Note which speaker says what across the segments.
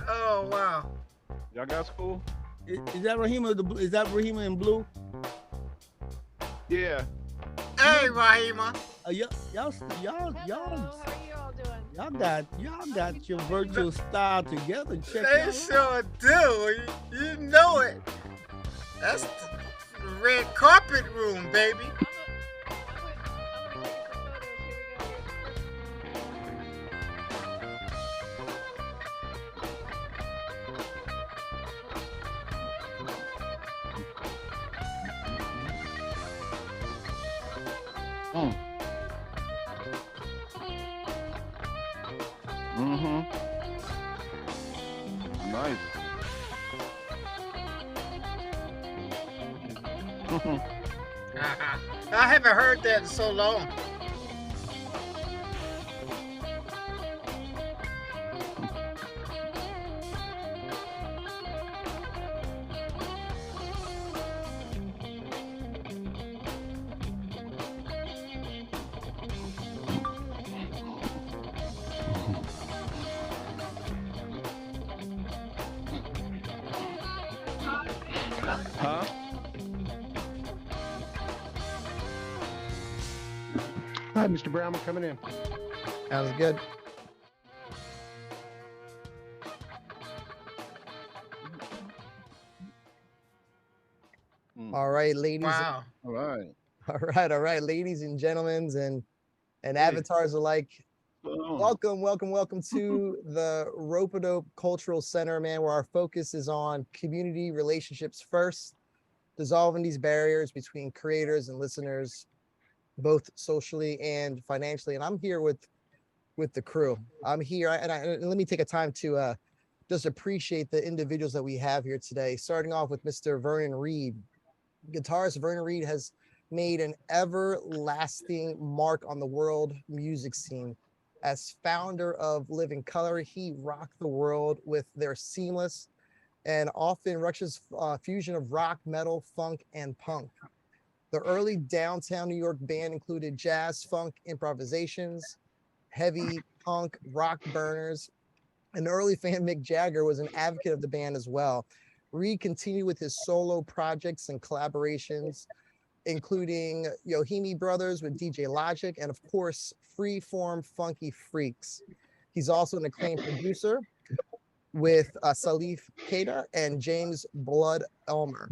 Speaker 1: Oh wow.
Speaker 2: Y'all got school?
Speaker 3: Is that Rahima? Is that Rahima in blue?
Speaker 2: Yeah.
Speaker 1: Hey, Rahima.
Speaker 3: Y'all,
Speaker 4: Hello, how are you all doing?
Speaker 3: y'all
Speaker 4: How you
Speaker 3: got your
Speaker 1: Th-
Speaker 3: virtual style together. Check
Speaker 1: They
Speaker 3: y'all out.
Speaker 1: sure do. You know it. That's the red carpet room, baby.
Speaker 4: I'm gonna take some photos. Here we go. Here's the first.
Speaker 2: Mm. Mm-hmm. Nice.
Speaker 1: I haven't heard that in so long.
Speaker 2: Huh?
Speaker 5: Hi, Mr. Brown. We're coming in.
Speaker 3: Sounds good.
Speaker 2: Mm.
Speaker 3: All right, ladies.
Speaker 1: Wow.
Speaker 2: All right.
Speaker 3: All right, ladies and gentlemen, and
Speaker 2: Hey.
Speaker 3: avatars alike.
Speaker 2: What's going on?
Speaker 3: Welcome to the Ropeadope Cultural Center, man, where our focus is on community relationships first, dissolving these barriers between creators and listeners, both socially and financially. And I'm here with the crew. I'm here, and let me take a time to just appreciate the individuals that we have here today. Starting off with Mr. Vernon Reid. Guitarist Vernon Reid has made an everlasting mark on the world music scene. As founder of Living Color, he rocked the world with their seamless and often rushes fusion of rock, metal, funk, and punk. The early downtown New York band included jazz, funk, improvisations, heavy punk, rock burners. An early fan, Mick Jagger, was an advocate of the band as well. Reed continued with his solo projects and collaborations, including Yohimi Brothers with DJ Logic, and of course, Form Funky Freqs. He's also an acclaimed producer with Salif Keita and James Blood Elmer.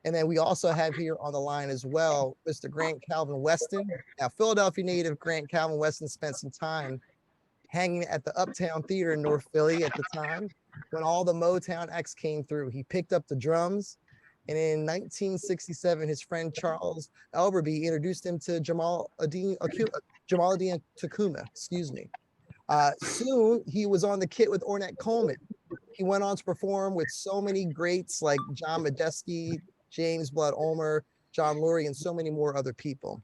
Speaker 3: And then we also have here on the line as well, Mr. Grant Calvin Weston. Now, Philadelphia native Grant Calvin Weston spent some time hanging at the Uptown Theater in North Philly at the time when all the Motown acts came through. He picked up the drums, and in 1967, his friend Charles Elberby introduced him to Jamaaladeen Tacuma. Excuse me. Soon, he was on the kit with Ornette Coleman. He went on to perform with so many greats like John Medeski, James Blood Ulmer, John Lurie, and so many more other people.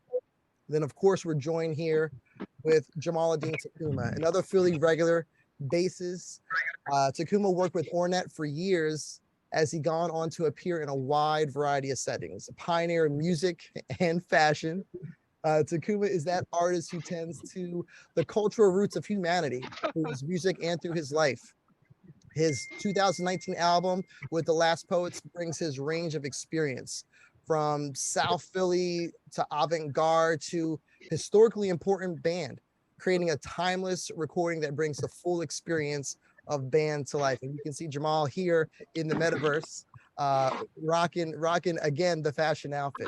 Speaker 3: Then, of course, we're joined here with Jamaaladeen Tacuma, another Philly regular bassist. Tacuma worked with Ornette for years as he gone on to appear in a wide variety of settings, a pioneer in music and fashion. Tacuma is that artist who tends to the cultural roots of humanity through his music and through his life. His 2019 album with The Last Poets brings his range of experience from South Philly to avant-garde to historically important band, creating a timeless recording that brings the full experience of band to life. And you can see Jamal here in the metaverse, rocking again the fashion outfit.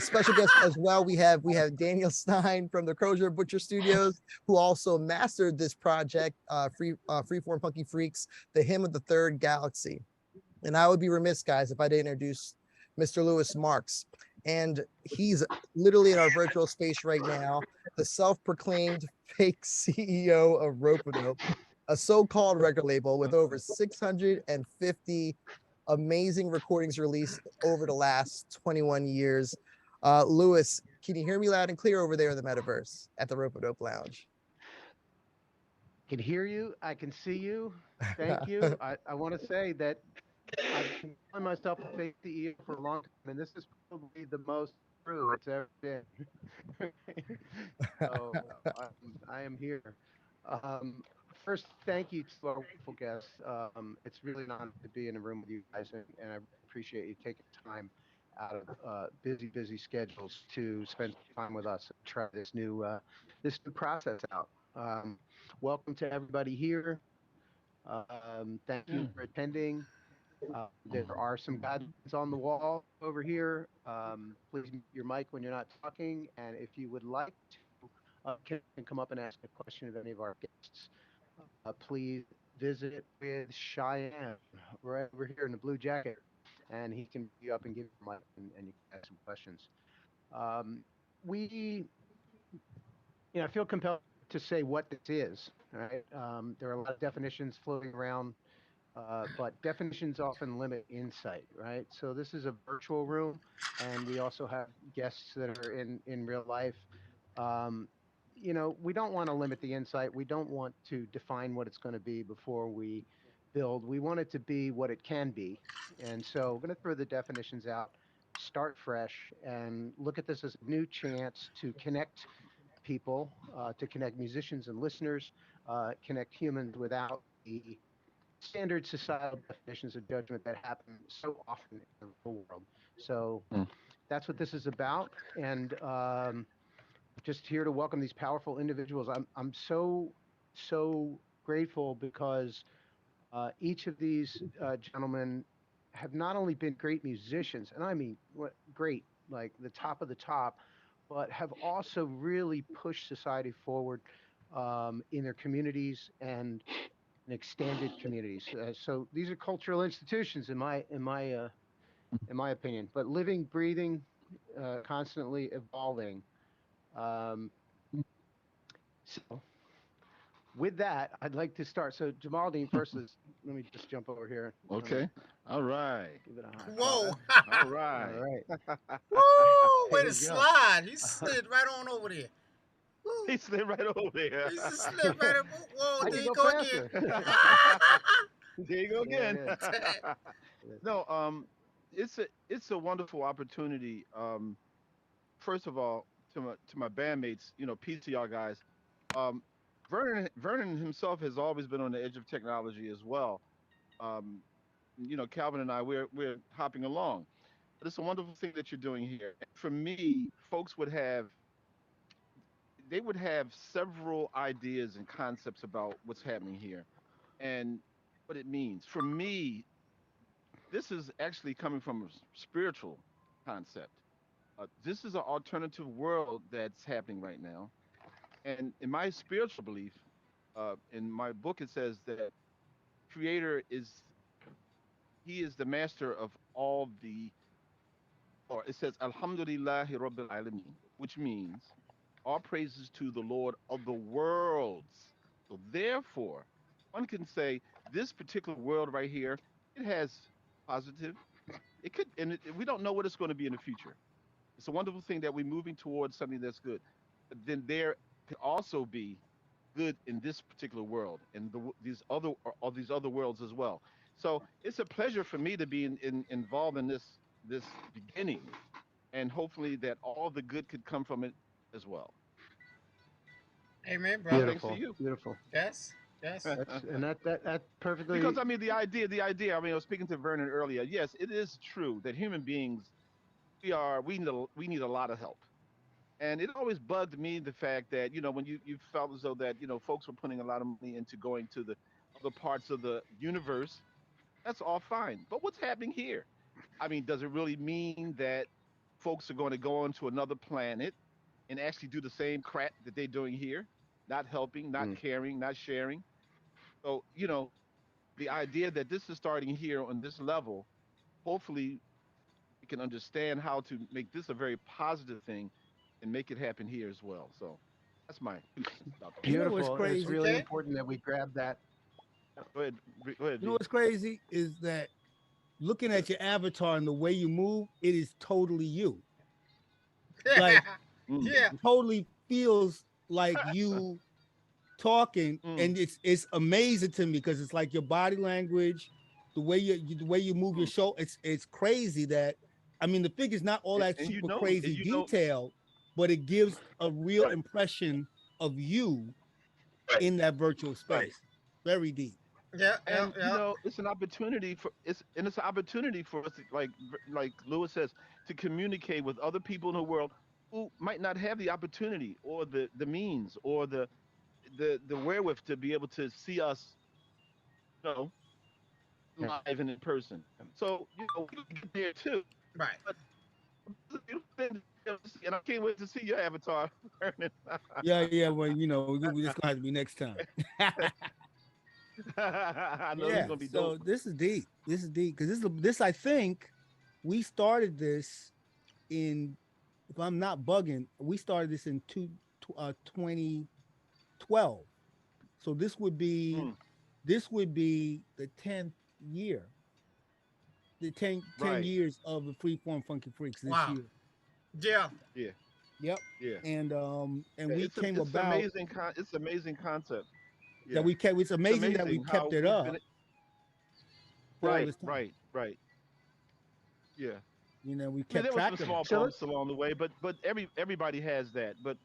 Speaker 3: Special guest as well. We have Daniel Stein from the Crozier Butcher Studios, who also mastered this project, Freeform Funky Freqs, the Hymn of the Third Galaxy. And I would be remiss, guys, if I didn't introduce Mr. Lewis Marks. And he's literally in our virtual space right now, the self-proclaimed fake CEO of Ropeadope, a so-called record label with over 650 amazing recordings released over the last 21 years. Lewis, can you hear me loud and clear over there in the metaverse at the Ropeadope Lounge?
Speaker 5: I can hear you. I can see you. Thank you. I want to say that I've been calling myself a fake CEO for a long time, and this is probably the most true it's ever been. So I am here. Um, first, thank you to our wonderful guests. It's really an honor to be in a room with you guys, and I appreciate you taking time out of busy schedules to spend time with us and try this new process out. Welcome to everybody here. Thank you for attending. There are some guidelines on the wall over here. Please mute your mic when you're not talking, and if you would like to, can come up and ask a question of any of our guests. Please visit with Cheyenne right over here in the blue jacket, and he can be up and give you a mic, and you can ask some questions. We, I feel compelled to say what this is. Right? There are a lot of definitions floating around, but definitions often limit insight, right? So this is a virtual room, and we also have guests that are in real life. Um, we don't want to limit the insight. We don't want to define what it's going to be before we build. We want it to be what it can be. And so we're going to throw the definitions out, start fresh, and look at this as a new chance to connect people, to connect musicians and listeners, connect humans without the standard societal definitions of judgment that happen so often in the real world. So that's what this is about. And just here to welcome these powerful individuals. I'm so grateful because each of these gentlemen have not only been great musicians, and I mean great, like the top of the top, but have also really pushed society forward in their communities and in extended communities. So these are cultural institutions, in my opinion, but living, breathing, constantly evolving. Um, so with that, I'd like to start. So Jamaaladeen, first is let me just jump over here.
Speaker 2: Okay. All right.
Speaker 5: Give it a high
Speaker 1: Whoa.
Speaker 5: five.
Speaker 2: All
Speaker 5: All
Speaker 2: right.
Speaker 5: right.
Speaker 1: Woo! Way
Speaker 5: There
Speaker 1: to
Speaker 5: we go.
Speaker 1: slide. He slid right on over there. Woo.
Speaker 2: He slid right over there.
Speaker 1: He just slid right up. Whoa,
Speaker 5: I
Speaker 1: there
Speaker 5: can
Speaker 1: you
Speaker 5: go
Speaker 1: go
Speaker 5: faster.
Speaker 1: again.
Speaker 2: There you go
Speaker 5: There
Speaker 2: again.
Speaker 5: it is.
Speaker 2: No, it's a wonderful opportunity. First of all, to my bandmates, peace to y'all guys. Um, Vernon himself has always been on the edge of technology as well. Um, Calvin and I, we're hopping along. But it's a wonderful thing that you're doing here. For me, folks would have several ideas and concepts about what's happening here and what it means. For me, this is actually coming from a spiritual concept. This is an alternative world that's happening right now. And in my spiritual belief, in my book, it says that Creator He is the master of all or it says, Alhamdulillahi Rabbil Alameen, which means all praises to the Lord of the worlds. So therefore, one can say this particular world right here, it has positive, it could, and we don't know what it's going to be in the future. It's a wonderful thing that we're moving towards something that's good. But then there could also be good in this particular world and these other worlds as well. So it's a pleasure for me to be involved in this beginning, and hopefully that all the good could come from it as well.
Speaker 1: Amen,
Speaker 2: And
Speaker 1: brother.
Speaker 2: thanks to
Speaker 5: Beautiful,
Speaker 2: you.
Speaker 5: beautiful.
Speaker 1: Yes. Yes.
Speaker 5: That perfectly.
Speaker 2: Because I mean the idea. I mean, I was speaking to Vernon earlier. Yes, it is true that human beings we need a lot of help. And it always bugged me the fact that, when you felt as though that, folks were putting a lot of money into going to the other parts of the universe, that's all fine. But what's happening here? I mean, does it really mean that folks are going to go on to another planet and actually do the same crap that they're doing here? Not helping, not
Speaker 5: Mm.
Speaker 2: caring, not sharing. So, the idea that this is starting here on this level, hopefully we can understand how to make this a very positive thing and make it happen here as well. So that's my two cents about the
Speaker 6: You
Speaker 2: whole
Speaker 6: know
Speaker 2: thing.
Speaker 6: what's
Speaker 5: Beautiful, and it's
Speaker 6: crazy?
Speaker 5: really
Speaker 1: Okay.
Speaker 5: important that we grab that.
Speaker 2: Go ahead, go ahead,
Speaker 6: You know
Speaker 2: V.
Speaker 6: what's crazy is that looking at your avatar and the way you move, it is totally you. Like
Speaker 2: Mm,
Speaker 1: Yeah.
Speaker 6: totally feels like you talking,
Speaker 2: mm,
Speaker 6: and it's amazing to me because it's like your body language, the way you move your
Speaker 2: mm.
Speaker 6: shoulder. It's crazy that I mean the figure's not all that
Speaker 2: And
Speaker 6: super crazy detail, but it gives a real
Speaker 2: right,
Speaker 6: impression of you
Speaker 2: right,
Speaker 6: in that virtual
Speaker 2: right.
Speaker 6: space. very deep.
Speaker 1: Yeah, yeah,
Speaker 2: And
Speaker 1: yeah.
Speaker 2: it's an opportunity for us to, like Lewis says, to communicate with other people in the world who might not have the opportunity or the means or the wherewith to be able to see us, you know, live and in person. So we get there too.
Speaker 1: Right.
Speaker 2: But it's a beautiful thing to be able to see, and I can't wait to see your avatar, Vernon.
Speaker 6: Yeah, yeah. Well, we just gonna have to be next time.
Speaker 2: I know it's
Speaker 6: Yeah.
Speaker 2: gonna be
Speaker 6: So
Speaker 2: dope.
Speaker 6: this is deep. This is deep because this I think we started this in, if I'm not bugging, we started this in 2012. So
Speaker 2: Mm,
Speaker 6: this would be the 10th year, the 10
Speaker 2: right.
Speaker 6: years of the Freeform Funky Freaks this
Speaker 1: Wow.
Speaker 6: year.
Speaker 1: Yeah.
Speaker 2: Yeah.
Speaker 6: Yep.
Speaker 2: Yeah.
Speaker 6: And
Speaker 2: Yeah,
Speaker 6: we came
Speaker 2: it's
Speaker 6: about
Speaker 2: amazing. It's amazing concept.
Speaker 6: that
Speaker 2: Yeah,
Speaker 6: we kept. It's
Speaker 2: it's
Speaker 6: amazing that we
Speaker 2: amazing how
Speaker 6: kept it
Speaker 2: we've
Speaker 6: up
Speaker 2: been.
Speaker 6: for all
Speaker 2: Right,
Speaker 6: this time.
Speaker 2: right, right. Yeah.
Speaker 6: We
Speaker 2: I mean,
Speaker 6: kept
Speaker 2: there were some
Speaker 6: track of it.
Speaker 2: small
Speaker 5: So
Speaker 2: bumps along the way, but everybody has that. But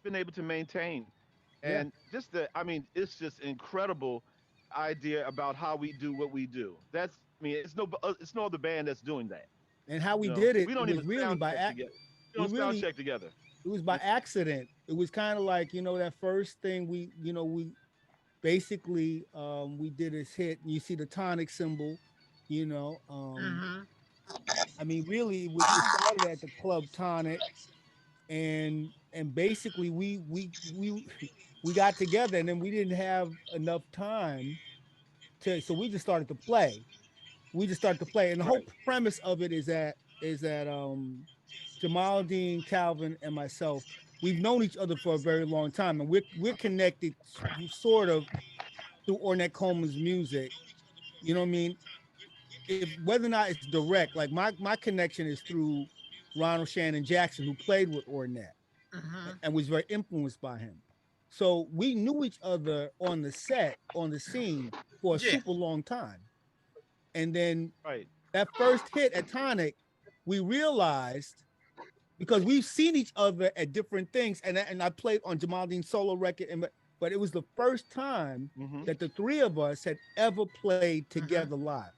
Speaker 2: been able to maintain,
Speaker 6: Yeah.
Speaker 2: and I mean, it's just incredible idea about how we do what we do. I mean, it's no other band that's doing that.
Speaker 6: And how we did it,
Speaker 2: We
Speaker 6: it
Speaker 2: don't
Speaker 6: was
Speaker 2: even
Speaker 6: really
Speaker 2: sound
Speaker 6: by
Speaker 2: check together. We
Speaker 6: we
Speaker 2: don't sound
Speaker 6: really
Speaker 2: check together.
Speaker 6: it was by
Speaker 2: You
Speaker 6: accident. It was kind of like, that first thing we basically we did this hit. You see the tonic symbol, you know.
Speaker 1: Mm-hmm.
Speaker 6: I mean, really, it started at the Club Tonic, and basically we got together, and then we didn't have enough time so we just started to play. We just started to play, and the whole
Speaker 2: right,
Speaker 6: premise of it is that Jamaaladeen, Calvin, and myself, we've known each other for a very long time, and we're connected sort of through Ornette Coleman's music. You know what I mean? If whether or not it's direct, like my connection is through Ronald Shannon Jackson, who played with Ornette
Speaker 1: Mm-hmm.
Speaker 6: and was very influenced by him. So we knew each other on the set, on the scene for a
Speaker 1: Yeah.
Speaker 6: super long time. And then
Speaker 2: right,
Speaker 6: that first hit at Tonic, we realized because we've seen each other at different things, and I played on Jamaaladeen's solo record, but it was the first time
Speaker 2: mm-hmm.
Speaker 6: that the three of us had ever played
Speaker 1: Mm-hmm.
Speaker 6: together live,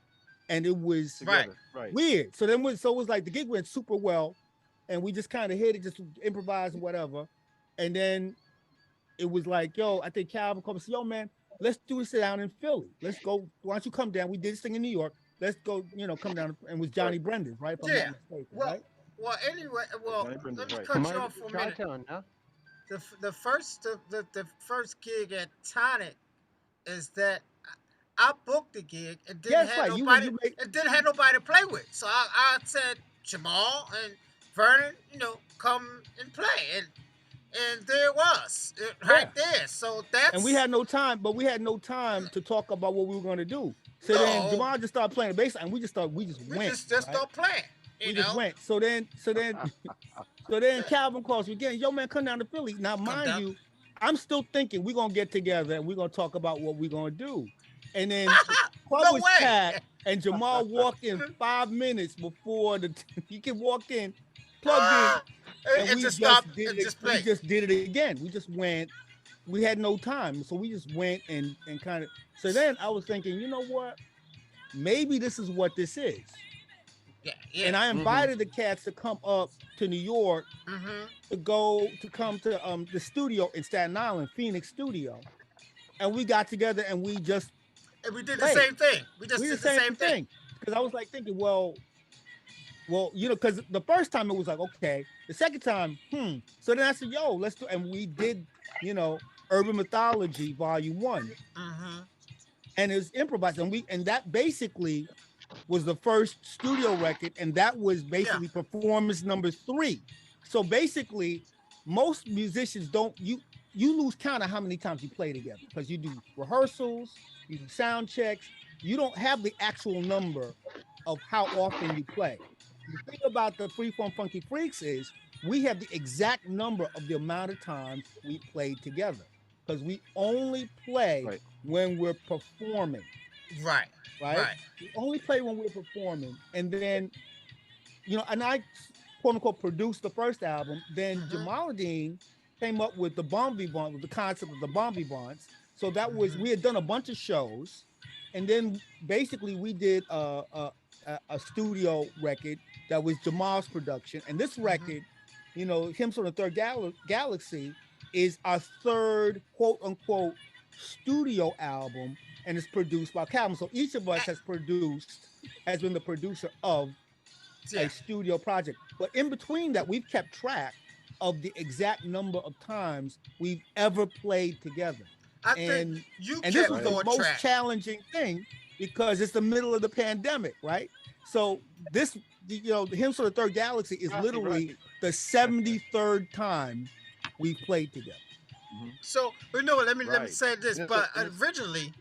Speaker 6: and it was
Speaker 1: Right.
Speaker 2: Together, right,
Speaker 6: weird. So then, so it was like the gig went super well, and we just kind of hit it, just improvised and whatever, and then it was like, yo, I think Calvin called and said, yo, man, let's do this down in Philly. Let's go. Why don't you come down? We did this thing in New York. Let's go, come down. And it was Johnny
Speaker 2: right.
Speaker 6: Brendan, right? If I'm not
Speaker 1: Yeah.
Speaker 6: mistaken,
Speaker 1: Well,
Speaker 6: right?
Speaker 1: well. Anyway,
Speaker 2: Right.
Speaker 1: well,
Speaker 2: Johnny Brenda's
Speaker 1: let me
Speaker 2: right.
Speaker 1: cut you
Speaker 5: Might
Speaker 1: off
Speaker 5: be
Speaker 1: for a minute.
Speaker 5: Chi-Town, no?
Speaker 1: The first gig at Tonic is that I booked the gig and
Speaker 6: Yeah,
Speaker 1: didn't
Speaker 6: that's
Speaker 1: have
Speaker 6: right.
Speaker 1: nobody
Speaker 6: You made,
Speaker 1: to play with. So I said Jamal and Vernon, come and play, and there it was, right
Speaker 6: yeah.
Speaker 1: there. So that's
Speaker 6: And we had no time, but we had no time to talk about what we were going to do. So then
Speaker 1: no.
Speaker 6: Jamal just started playing the bass, and we just
Speaker 1: We
Speaker 6: went.
Speaker 1: just
Speaker 6: Right?
Speaker 1: start playing.
Speaker 6: We just went. So then Calvin calls me again. Yo, man, come down to Philly. Now,
Speaker 1: Come
Speaker 6: mind
Speaker 1: down.
Speaker 6: you, I'm still thinking we're gonna get together and we're gonna talk about what we're gonna do. And then club
Speaker 1: No
Speaker 6: was
Speaker 1: way.
Speaker 6: packed, and Jamal walked in 5 minutes before he could walk in, plugged in, and
Speaker 1: and
Speaker 6: we
Speaker 1: just stop
Speaker 6: did
Speaker 1: and
Speaker 6: it.
Speaker 1: just
Speaker 6: We
Speaker 1: play.
Speaker 6: just did it again. We just went. We had no time, so we just went and kind of. So then I was thinking, you know what? Maybe this is what this is.
Speaker 1: Yeah.
Speaker 6: And I invited the cats to come up to New York
Speaker 1: Mm-hmm.
Speaker 6: to come to the studio in Staten Island, Phoenix studio, and we got together and we just
Speaker 1: And we did the
Speaker 6: played.
Speaker 1: same thing. We just
Speaker 6: We
Speaker 1: did
Speaker 6: the
Speaker 1: the
Speaker 6: same
Speaker 1: same thing.
Speaker 6: because I was like thinking, well, because the first time it was like okay, the second time, So then I said, yo, let's do, and we did, Urban Mythology Volume 1,
Speaker 1: Mm-hmm.
Speaker 6: and it was improvised, and that basically was the first studio record, and that was basically performance number 3. So basically, most musicians don't you lose count of how many times you play together because you do rehearsals, you do sound checks, you don't have the actual number of how often you play. The thing about the Freeform Funky Freaks is we have the exact number of the amount of times we played together because we only play
Speaker 2: Right.
Speaker 6: when we're performing.
Speaker 1: Right.
Speaker 6: Right? We only play when we're performing. And then, and I quote unquote produced the first album. Then Jamaaladeen came up with the Bombi Bond, with the concept of the Bombi Bonds. So that was
Speaker 1: Mhm.
Speaker 6: we had done a bunch of shows, and then basically we did a studio record that was Jamal's production, and this
Speaker 1: Mhm.
Speaker 6: record, Hymns from the Third Galaxy, is our third quote unquote studio album, and it's produced by Calvin. So each of us has been the producer of a
Speaker 1: Yeah,
Speaker 6: studio project. But in between that, we've kept track of the exact number of times we've ever played together.
Speaker 1: I think
Speaker 6: And
Speaker 1: you
Speaker 6: and this
Speaker 1: kept
Speaker 6: was the
Speaker 2: Right.
Speaker 1: more
Speaker 6: most
Speaker 1: track.
Speaker 6: challenging thing because it's the middle of the pandemic, right? So this, the Hymns for the Third Galaxy is
Speaker 2: Right.
Speaker 6: literally
Speaker 2: Right.
Speaker 6: the 73rd time we've played together.
Speaker 2: Hmm.
Speaker 1: So, but no, let me
Speaker 2: Right.
Speaker 1: say this.
Speaker 2: And it's a,
Speaker 1: But
Speaker 2: and it's.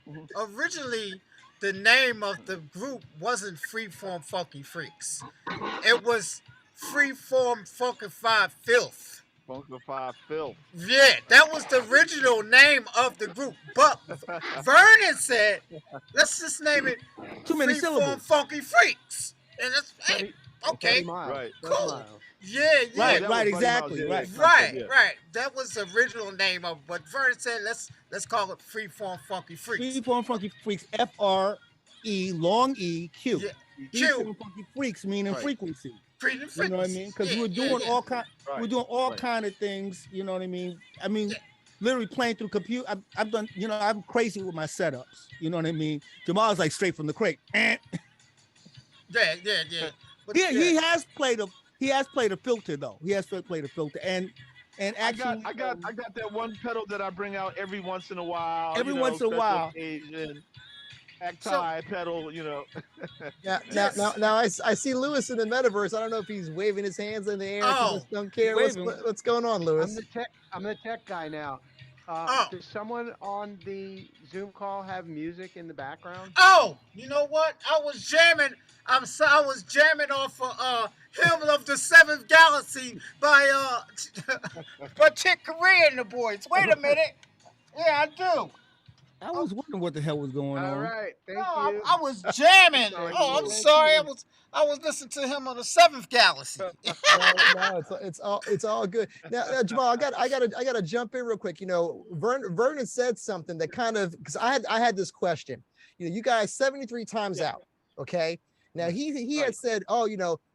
Speaker 2: Mhm.
Speaker 1: originally, the name of the group wasn't Freeform Funky Freaks. It was Freeform Funky Five Filth.
Speaker 2: Funkified filth.
Speaker 1: Yeah, that was the original name of the group. But Vernon said, let's just name it
Speaker 6: Too many
Speaker 1: Freeform
Speaker 6: syllables.
Speaker 1: Funky Freaks. And it's, hey,
Speaker 5: 30,
Speaker 1: okay,
Speaker 5: 30 miles.
Speaker 2: Right.
Speaker 5: 30
Speaker 1: cool.
Speaker 5: miles.
Speaker 1: Yeah,
Speaker 2: Oh,
Speaker 1: yeah.
Speaker 6: Right,
Speaker 2: that was
Speaker 6: right,
Speaker 2: Buddy Miles.
Speaker 6: exactly,
Speaker 2: Yeah, yeah.
Speaker 6: right.
Speaker 2: Concept.
Speaker 1: Right,
Speaker 2: Yeah.
Speaker 1: right. That was the original name of. But Vernon said, let's call it Freeform Funky Freaks.
Speaker 6: Freeform Funky Freaks, FRE, long E, Q.
Speaker 1: Yeah, Q,
Speaker 6: Freeform Funky Freaks meaning
Speaker 2: Right.
Speaker 6: frequency.
Speaker 1: Freedom
Speaker 6: You know what I mean?
Speaker 1: Frequencies.
Speaker 6: Because
Speaker 1: Yeah,
Speaker 6: we were
Speaker 1: yeah,
Speaker 6: doing
Speaker 1: yeah,
Speaker 6: we're
Speaker 2: Right.
Speaker 6: doing all
Speaker 2: Right.
Speaker 6: kind of things. You know what I mean? I mean,
Speaker 1: yeah,
Speaker 6: literally playing through computer. I've done. I'm crazy with my setups. You know what I mean? Jamal's like straight from the crate.
Speaker 1: yeah, yeah, yeah. But
Speaker 6: He
Speaker 1: yeah,
Speaker 6: he has played a he has played a filter though. He has played a filter and
Speaker 2: I got
Speaker 6: actually
Speaker 2: I got I got that one pedal that I bring out every once in a while,
Speaker 6: every once in a
Speaker 2: special
Speaker 6: while.
Speaker 2: occasion,
Speaker 1: so
Speaker 2: tie pedal,
Speaker 3: Now,
Speaker 1: yes.
Speaker 3: I see Lewis in the metaverse. I don't know if he's waving his hands in the air. If he
Speaker 1: Oh,
Speaker 3: just don't
Speaker 6: He's
Speaker 3: care.
Speaker 6: waving.
Speaker 3: What's going on,
Speaker 5: I'm
Speaker 3: Lewis?
Speaker 5: the tech. I'm the tech guy now.
Speaker 1: oh,
Speaker 5: Does someone on the Zoom call have music in the background?
Speaker 1: oh. You know what? I was jamming. I was jamming off of Hymn of the Seventh Galaxy by by Chick Corea and the boys. Wait a minute. Yeah, I do.
Speaker 6: I
Speaker 1: Oh,
Speaker 6: was wondering what the hell was going
Speaker 5: All
Speaker 6: on.
Speaker 5: right.
Speaker 1: no,
Speaker 5: Thank you.
Speaker 1: I was jamming.
Speaker 5: Thank
Speaker 1: Oh,
Speaker 5: you.
Speaker 1: I'm
Speaker 5: Thank
Speaker 1: sorry.
Speaker 5: you.
Speaker 1: I was listening to him on the Seventh Galaxy.
Speaker 3: No, it's all good. Now, Jamal, I gotta jump in real quick. Vernon said something that kind of because I had this question. You guys 73 times
Speaker 2: yeah.
Speaker 3: out. Okay. Now he had
Speaker 2: Right.
Speaker 3: said, oh,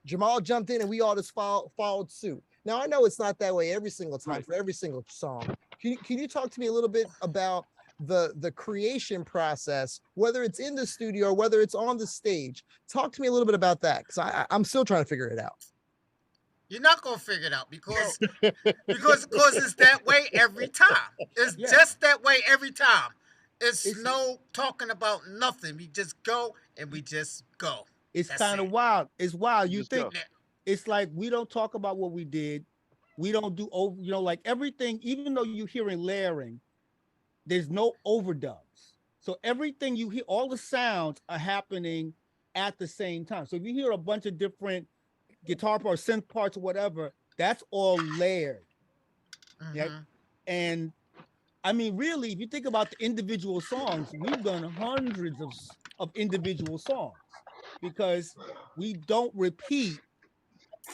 Speaker 3: Jamal jumped in and we all just followed suit. Now I know it's not that way every single time
Speaker 2: Right.
Speaker 3: for every single song. Can you talk to me a little bit about the creation process, whether it's in the studio or whether it's on the stage? Talk to me a little bit about that because I'm still trying to figure it out.
Speaker 1: You're not gonna figure it out
Speaker 2: Well,
Speaker 1: because it's that way every time. It's
Speaker 6: Yeah,
Speaker 1: just that way every time. It's
Speaker 6: it's
Speaker 1: no talking about nothing. We just go and we just go.
Speaker 6: it's
Speaker 1: That's
Speaker 6: kind
Speaker 1: it.
Speaker 6: of wild. It's wild.
Speaker 2: you
Speaker 6: You
Speaker 2: just
Speaker 6: think
Speaker 2: go.
Speaker 1: Yeah.
Speaker 6: it's like we don't talk about what we did. We don't do over, like everything, even though you're hearing layering, there's no overdubs. So everything you hear, all the sounds are happening at the same time. So if you hear a bunch of different guitar parts, synth parts, or whatever, that's all layered. Yeah.
Speaker 1: Mm-hmm.
Speaker 6: And I mean, really, if you think about the individual songs, we've done hundreds of individual songs because we don't repeat.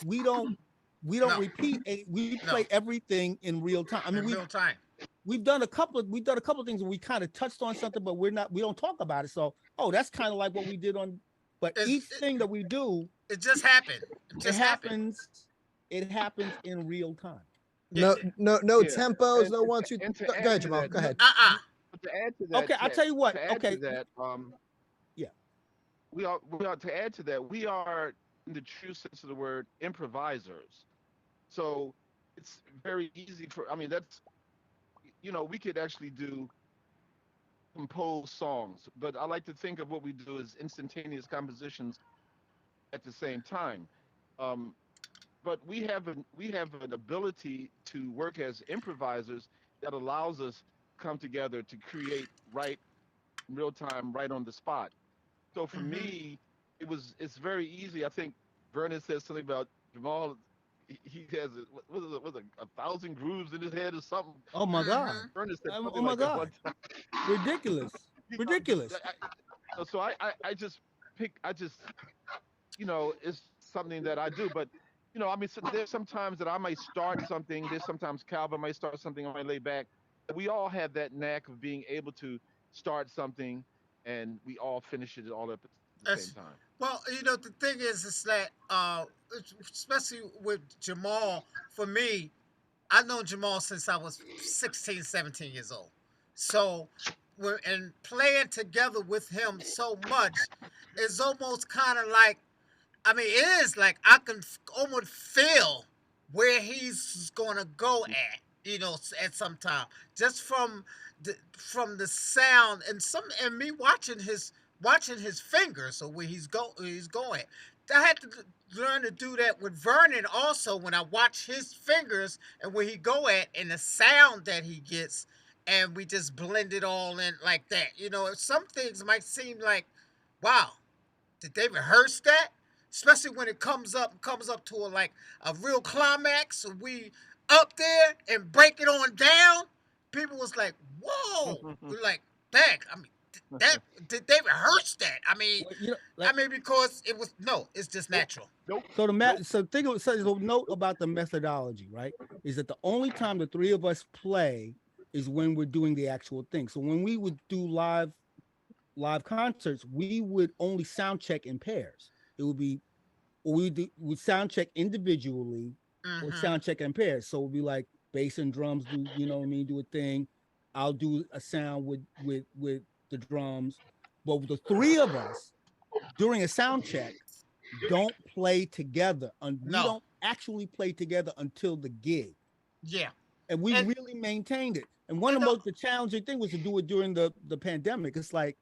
Speaker 6: We don't we don't
Speaker 1: No,
Speaker 6: repeat. We play
Speaker 1: no.
Speaker 6: everything in real time. I mean,
Speaker 1: In real time.
Speaker 6: we've done a couple of things where we kind of touched on something, but we don't talk about it. So, oh, that's kind of like what we did on. But
Speaker 1: It's,
Speaker 6: each thing that we do,
Speaker 1: it just happened. It
Speaker 6: it
Speaker 1: just happened.
Speaker 6: happens. It happens in real time.
Speaker 3: No,
Speaker 1: Yeah.
Speaker 3: no
Speaker 2: Yeah.
Speaker 3: tempos,
Speaker 2: And,
Speaker 3: no
Speaker 2: and,
Speaker 3: one,
Speaker 2: to,
Speaker 3: two.
Speaker 2: and to
Speaker 3: Go
Speaker 2: add
Speaker 3: ahead,
Speaker 2: to
Speaker 3: Jamal.
Speaker 2: that,
Speaker 3: Go ahead.
Speaker 2: but to add to
Speaker 6: Okay,
Speaker 2: that,
Speaker 6: I'll tell you what.
Speaker 2: to add
Speaker 6: Okay,
Speaker 2: to that,
Speaker 6: yeah.
Speaker 2: we are to add to that, we are in the true sense of the word improvisers. So it's very easy for. I mean, that's we could actually do compose songs, but I like to think of what we do as instantaneous compositions at the same time. Um, but we have an ability to work as improvisers that allows us to come together to create right real time, right on the spot. So for
Speaker 1: Mm-hmm.
Speaker 2: me, it's very easy. I think Vernon said something about Jamal. He has what is it, was it, 1,000 grooves in his head or something.
Speaker 6: Oh my God.
Speaker 1: Mm-hmm.
Speaker 2: Vernon said
Speaker 6: Oh
Speaker 2: something
Speaker 6: my
Speaker 2: like that
Speaker 6: God.
Speaker 2: one time.
Speaker 6: Ridiculous.
Speaker 2: You know,
Speaker 6: Ridiculous.
Speaker 2: I just pick. I just it's something that I do. But I mean, there's sometimes that I might start something. There's sometimes Calvin might start something. I might lay back. we all have that knack of being able to start something and we all finish it all up at the same
Speaker 1: That's,
Speaker 2: time.
Speaker 1: well, the thing is that especially with Jamal, for me, I've known Jamal since I was 16, 17 years old. So, and playing together with him so much is almost kind of like, I mean, it is like I can almost feel where he's gonna go at, at some time, just from the sound and and me watching his fingers or where he's going. I had to learn to do that with Vernon also when I watch his fingers and where he go at and the sound that he gets, and we just blend it all in like that. Some things might seem like, wow, did they rehearse that? Especially when it comes up to a real climax. So we up there and break it on down. People was like, "Whoa!" We're like, "Dang!" I mean, that did they rehearse that? I mean,
Speaker 6: Well, like,
Speaker 1: because it was no, it's just natural.
Speaker 2: Nope.
Speaker 6: so
Speaker 2: Nope.
Speaker 6: so think of so the note about the methodology, right? Is that the only time the three of us play is when we're doing the actual thing. So when we would do live concerts, we would only sound check in pairs. It would be we sound check individually or
Speaker 1: Mm-hmm.
Speaker 6: sound check in pairs. So it would be like bass and drums do, you know what I mean, do a thing. I'll do a sound with the drums. But the three of us during a sound check don't play together. And we
Speaker 1: No.
Speaker 6: don't actually play together until the gig.
Speaker 1: Yeah.
Speaker 6: And we
Speaker 1: And
Speaker 6: really maintained it. And one
Speaker 1: and
Speaker 6: of the challenging thing was to do it during the pandemic. It's like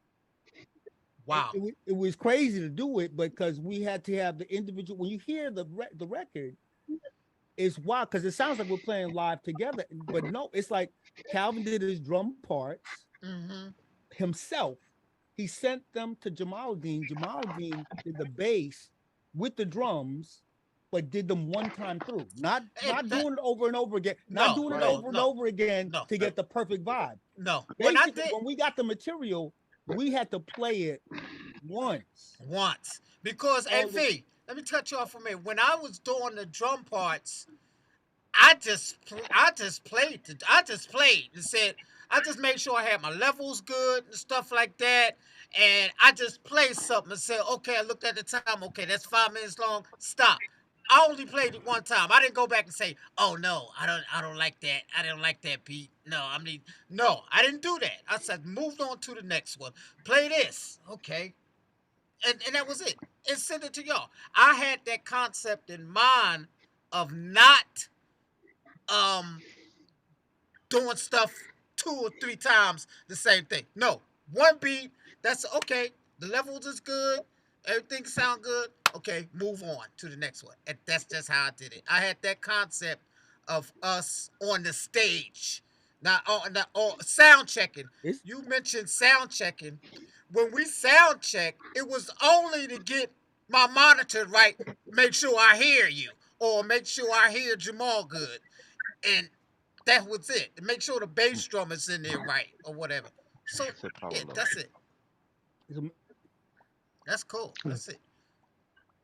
Speaker 1: wow.
Speaker 6: it was crazy to do it because we had to have the individual. When you hear the record, it's wild because it sounds like we're playing live together, but no, it's like Calvin did his drum parts
Speaker 1: Mm-hmm.
Speaker 6: himself. He sent them to Jamaaladeen. Jamaaladeen did the bass with the drums, but did them one time through, not doing it over and over again, not
Speaker 1: No,
Speaker 6: doing it
Speaker 1: no,
Speaker 6: over and
Speaker 1: no,
Speaker 6: over again
Speaker 1: no,
Speaker 6: to get the perfect vibe.
Speaker 1: no. When I
Speaker 6: Basically,
Speaker 1: did
Speaker 6: when we got the material, we had to play it once.
Speaker 1: once because
Speaker 6: All the,
Speaker 1: V, let me touch you off for a minute. When I was doing the drum parts, I just played and said I just made sure I had my levels good and stuff like that. And I just played something and said, okay, I looked at the time, okay, that's 5 minutes long. Stop. I only played it one time. I didn't go back and say, "Oh no, I don't like that. I didn't like that beat." No, I didn't do that. I said, moved on to the next one. Play this, okay, and that was it. And send it to y'all. I had that concept in mind of not um doing stuff 2 or 3 times the same thing. No, one beat. That's okay. The levels is good. Everything sound good. Okay, move on to the next one. And that's just how I did it. I had that concept of us on the stage, not sound checking.
Speaker 6: it's
Speaker 1: You mentioned sound checking. When we sound check, it was only to get my monitor right, make sure I hear you, or make sure I hear Jamal good, and that was it. To make sure the bass drum is in there right or whatever. So
Speaker 2: Headset power
Speaker 1: yeah,
Speaker 2: low.
Speaker 1: that's it.
Speaker 6: it's a-
Speaker 1: That's cool. That's it.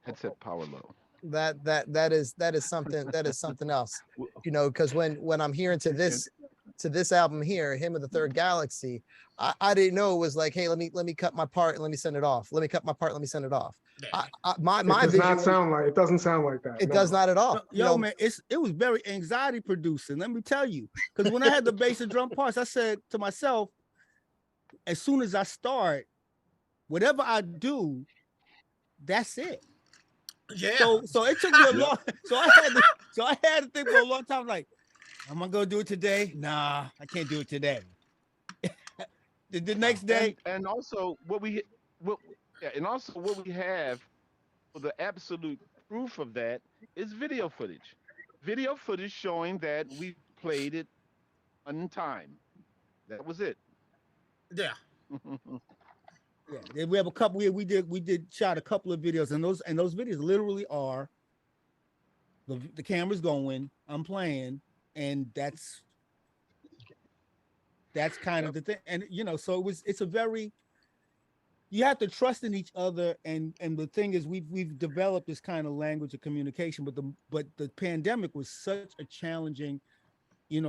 Speaker 2: Headset power low.
Speaker 3: That is something else, because when I'm hearing to this album here, Hymn of the Third Galaxy, I didn't know it was like, hey, let me cut my part and let me send it off. Let me cut my part, let me send it off.
Speaker 1: Yeah.
Speaker 3: My
Speaker 7: It does
Speaker 3: vision
Speaker 7: not sound like it doesn't sound like that.
Speaker 3: it
Speaker 7: no.
Speaker 3: does not at all.
Speaker 6: yo, man, it was very anxiety producing. Let me tell you, because when I had the bass and drum parts, I said to myself, as soon as I start, whatever I do, that's it.
Speaker 1: Yeah.
Speaker 6: So it took me a long. So I had to think for a long time. Like, am I gonna do it today? Nah, I can't do it today. The next day,
Speaker 2: And also what we have for the absolute proof of that is video footage. Video footage showing that we played it on time. That was it.
Speaker 1: Yeah.
Speaker 6: yeah, we have a couple. We did shot a couple of videos, and those videos literally are the camera's going, I'm playing, and that's kind of the thing. And so it's a very, you have to trust in each other, and the thing is we've developed this kind of language of communication, but the pandemic was such a challenging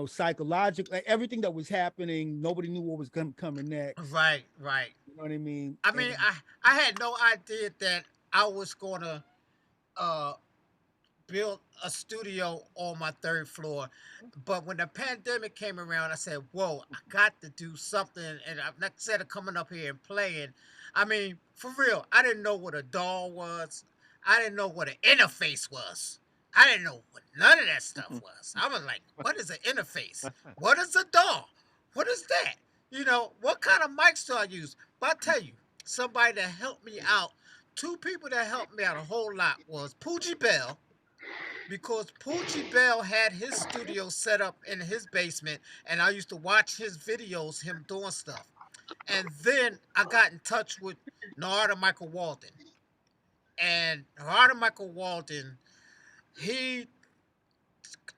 Speaker 6: psychological, like everything that was happening. Nobody knew what was coming next.
Speaker 1: Right, right.
Speaker 6: You know what I mean?
Speaker 1: I mean,
Speaker 6: And
Speaker 1: I had no idea that I was gonna uh build a studio on my third floor. But when the pandemic came around, I said, "Whoa, I got to do something." And I'm not instead of coming up here and playing. I mean, for real, I didn't know what a DAW was. I didn't know what an interface was. I didn't know what none of that stuff was. I was like, "What is an interface? What is a DAW? What is that? What kind of mics do I use?" But I tell you, somebody that helped me out, two people that helped me out a whole lot was Poogie Bell, because Poochie Bell had his studio set up in his basement, and I used to watch his videos, him doing stuff. And then I got in touch with Narada Michael Walden. And Narada Michael Walden, he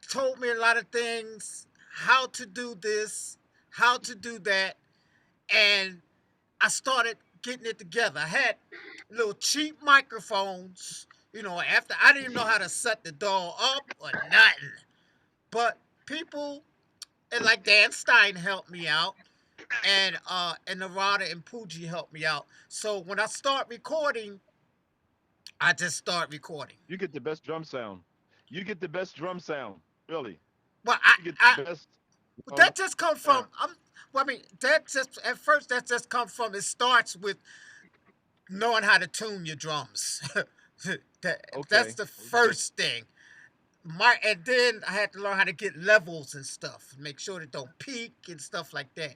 Speaker 1: told me a lot of things, how to do this, how to do that. And I started getting it together. I had little cheap microphones. After I didn't even know how to set the DAW up or nothing. But people and like Dan Stein helped me out, and Narada and Pooji helped me out. So when I start recording, I just start recording.
Speaker 2: You get the best drum sound. You get the best drum sound. Really.
Speaker 1: Well,
Speaker 2: You get the best.
Speaker 1: that just comes
Speaker 2: Yeah.
Speaker 1: from that just at first that just comes from it starts with knowing how to tune your drums. That's the first thing. And then I had to learn how to get levels and stuff, make sure they don't peak and stuff like that.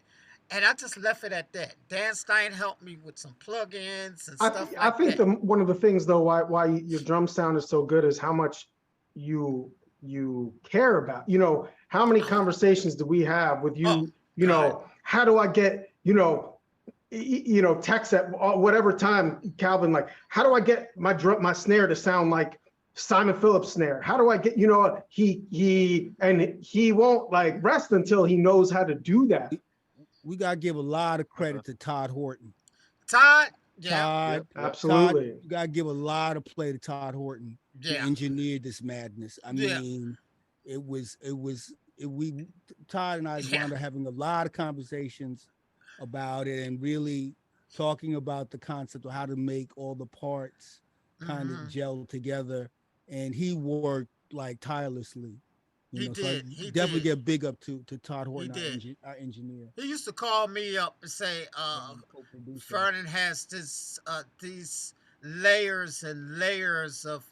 Speaker 1: And I just left it at that. Dan Stein helped me with some plugins and stuff
Speaker 7: I
Speaker 1: like
Speaker 7: think
Speaker 1: that.
Speaker 7: one of the things though why your drum sound is so good is how much you care about. How many conversations do we have with you? How do I get text at whatever time, Calvin, like, how do I get my snare to sound like Simon Phillips snare? How do I get, he won't like rest until he knows how to do that.
Speaker 6: we gotta give a lot of credit to Todd Horton.
Speaker 1: Todd, yeah,
Speaker 6: Todd,
Speaker 7: absolutely.
Speaker 6: Todd, you gotta give a lot of play to Todd Horton, who
Speaker 1: yeah,
Speaker 6: engineered this madness. I
Speaker 1: Yeah.
Speaker 6: mean, Todd and I
Speaker 1: Yeah.
Speaker 6: wound up having a lot of conversations about it and really talking about the concept of how to make all the parts kind of gel together. And he worked like tirelessly.
Speaker 1: He
Speaker 6: So
Speaker 1: did.
Speaker 6: I
Speaker 1: He
Speaker 6: definitely
Speaker 1: did.
Speaker 6: get big up to Todd Horton,
Speaker 1: did.
Speaker 6: our engineer.
Speaker 1: He used to call me up and say,
Speaker 6: Co-producer.
Speaker 1: Vernon has these layers and layers of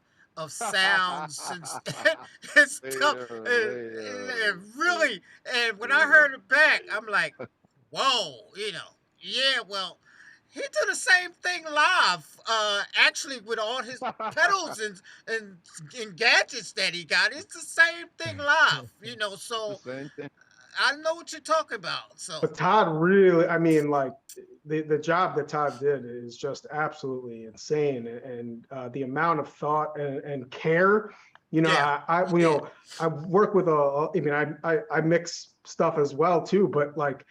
Speaker 1: sounds and stuff. And really, and when I heard it back, I'm like, whoa, yeah, well, he did the same thing live, actually with all his pedals and gadgets that he got. It's the same thing live, so
Speaker 2: The same thing.
Speaker 1: I know what you're talking about. So
Speaker 7: But Todd really, I mean, like the job that Todd did is just absolutely insane, and the amount of thought and care.
Speaker 1: Yeah,
Speaker 7: I I work with I mix stuff as well too, but like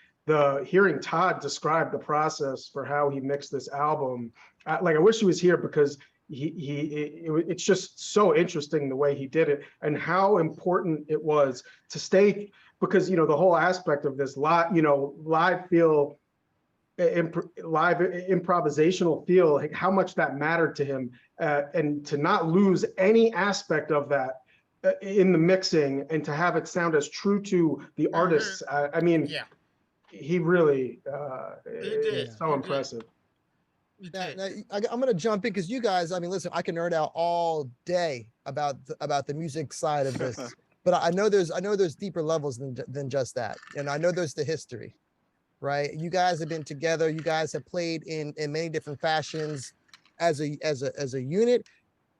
Speaker 7: hearing Todd describe the process for how he mixed this album, like I wish he was here because it's just so interesting the way he did it and how important it was to stay, because the whole aspect of this live feel, live improvisational feel, like how much that mattered to him, and to not lose any aspect of that in the mixing, and to have it sound as true to the artists. I mean,
Speaker 1: yeah,
Speaker 7: he really
Speaker 1: did.
Speaker 7: is so impressive.
Speaker 3: Now, I'm going to jump in because you guys, I mean, listen, I can nerd out all day about the music side of this, but I know there's deeper levels than just that, and I know there's the history, right? You guys have been together. You guys have played in many different fashions as a unit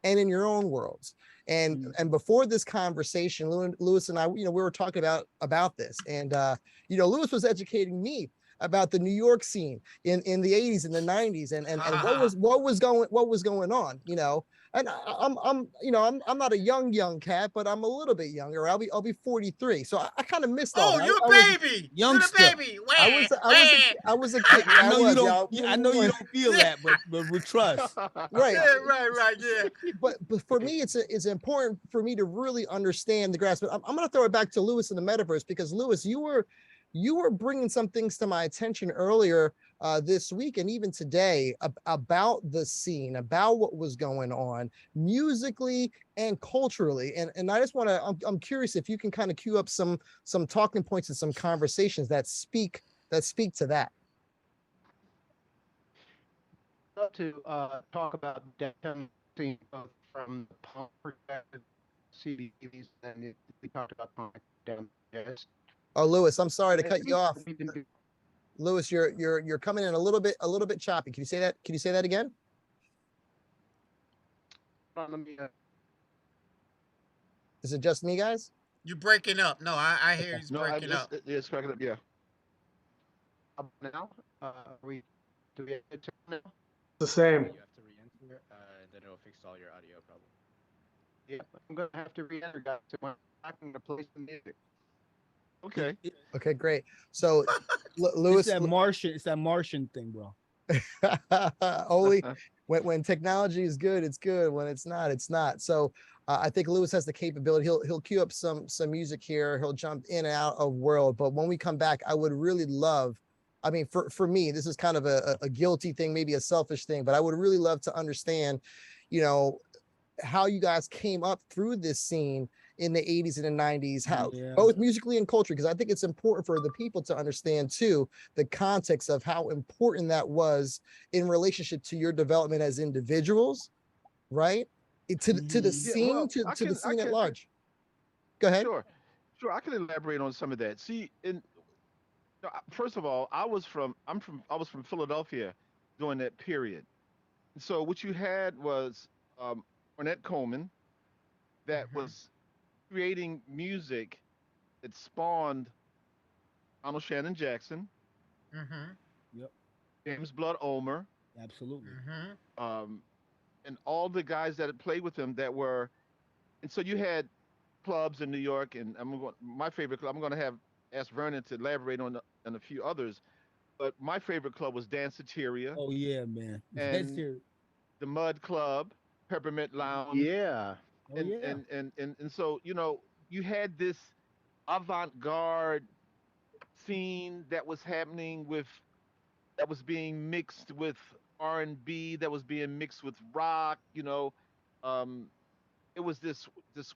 Speaker 3: and in your own worlds. And before this conversation, Lewis and I, we were talking about this, and Lewis was educating me about the New York scene in the 80s and the 90s and what was going on, you know. And I'm not a young cat, but I'm a little bit younger. I'll be 43. So I kind of missed all
Speaker 1: Oh,
Speaker 3: that.
Speaker 1: you're
Speaker 3: I
Speaker 1: a baby. You're the
Speaker 6: youngster.
Speaker 1: baby.
Speaker 3: I was a kid. Yeah,
Speaker 6: I know you
Speaker 3: was,
Speaker 6: don't.
Speaker 3: y'all.
Speaker 6: I know you don't feel
Speaker 1: Yeah.
Speaker 6: that, but with trust.
Speaker 3: Right.
Speaker 1: Yeah, right, yeah.
Speaker 3: But for me, it's important for me to really understand the grasp. But I'm going to throw it back to Lewis in the metaverse, because Lewis, you were bringing some things to my attention earlier this week and even today about the scene, about what was going on musically and culturally. And I just want to, I'm curious if you can kind of cue up some talking points and some conversations that speak to that.
Speaker 5: Love to talk about downtown scene both from the punk perspective, CDs, and we talked about punk down there.
Speaker 3: Oh, Lewis, I'm sorry to
Speaker 5: I
Speaker 3: cut you
Speaker 5: think
Speaker 3: off.
Speaker 5: we can do.
Speaker 3: Lewis, you're coming in a little bit choppy. Can you say that? Can you say that again?
Speaker 5: Let me,
Speaker 3: Is it just me, guys?
Speaker 1: You breaking up. No, I hear he's
Speaker 2: No,
Speaker 1: breaking up.
Speaker 2: it's cracking up. Yeah.
Speaker 5: now, do we have it now?
Speaker 7: The same.
Speaker 8: You have to re-enter, then it'll fix all your audio problems.
Speaker 5: Yeah, I'm gonna have to re-enter, guys. When I'm back to play some music.
Speaker 2: Okay.
Speaker 3: Okay, great. So, Lewis,
Speaker 6: It's that Martian thing, bro.
Speaker 3: only when technology is good, it's good. When it's not, it's not. So, I think Lewis has the capability. He'll cue up some music here. He'll jump in and out of world. But when we come back, I would really love. I mean, for me, this is kind of a guilty thing, maybe a selfish thing, but I would really love to understand, you know, how you guys came up through this scene in the 80s and the 90s, how both musically and culturally, because I think it's important for the people to understand too the context of how important that was in relationship to your development as individuals, right? To the scene,
Speaker 2: well,
Speaker 3: to the scene at
Speaker 2: can,
Speaker 3: large. Go ahead.
Speaker 2: Sure. I can elaborate on some of that. See, first of all, I was from Philadelphia during that period. So what you had was Ornette Coleman that was creating music that spawned Donald Shannon Jackson,
Speaker 6: Yep.
Speaker 2: James Blood Ulmer,
Speaker 6: Absolutely.
Speaker 2: and all the guys that had played with him that were, and so you had clubs in New York, and my favorite club. I'm going to ask Vernon to elaborate on a few others, but my favorite club was Danceteria.
Speaker 6: Oh yeah, man.
Speaker 2: And the Mud Club, Peppermint Lounge.
Speaker 5: Yeah.
Speaker 6: Oh yeah.
Speaker 2: And so you had this avant-garde scene that was happening that was being mixed with R&B, that was being mixed with rock. Um, it was this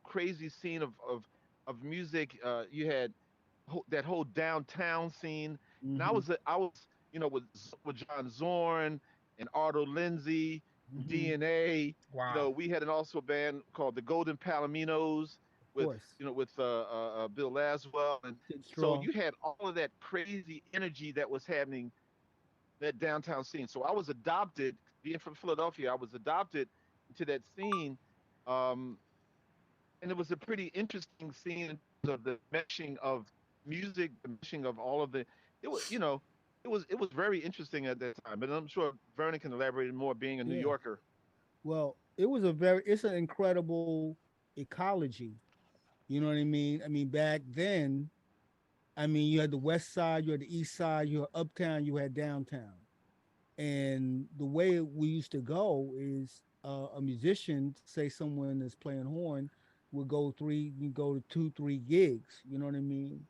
Speaker 2: crazy scene of music. You had that whole downtown scene, and I was with John Zorn and Arto Lindsay, DNA.
Speaker 1: Wow.
Speaker 2: We had also a band called the Golden Palominos with Bill Laswell, and so you had all of that crazy energy that was happening, that downtown scene. So I was adopted, being from Philadelphia. I was adopted into that scene, and it was a pretty interesting scene in terms of the meshing of music, the meshing of all of the. It was it was very interesting at that time. But I'm sure Vernon can elaborate more, being a New Yorker.
Speaker 6: Well, it's an incredible ecology. You know what I mean? I mean, back then, you had the west side, you had the east side, you had uptown, you had downtown. And the way we used to go is a musician, say someone that's playing horn, would go to 2, 3 gigs. You know what I mean?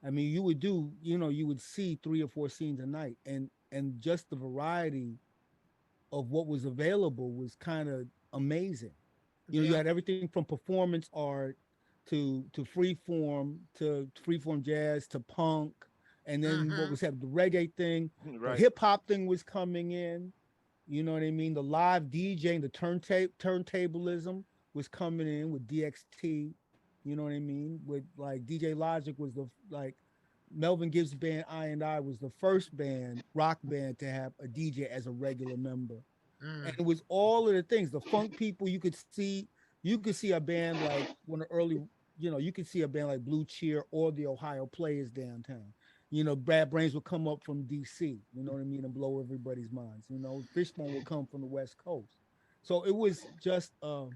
Speaker 6: You would you would see 3 or 4 scenes a night, and just the variety of what was available was kind of amazing. You had everything from performance art to free form jazz to punk, and then what was happening, the reggae thing, the hip hop thing was coming in. You know what I mean? The live DJing, the turntablism was coming in with DXT. You know what I mean? With like DJ Logic was Melvin Gibbs' band I and I was the first rock band to have a DJ as a regular member. And it was all of the things. The funk people, you could see a band like one of the early, you could see a band like Blue Cheer or the Ohio Players downtown. Bad Brains would come up from DC, you know what I mean, and blow everybody's minds. Fishbone would come from the West Coast. So it was just a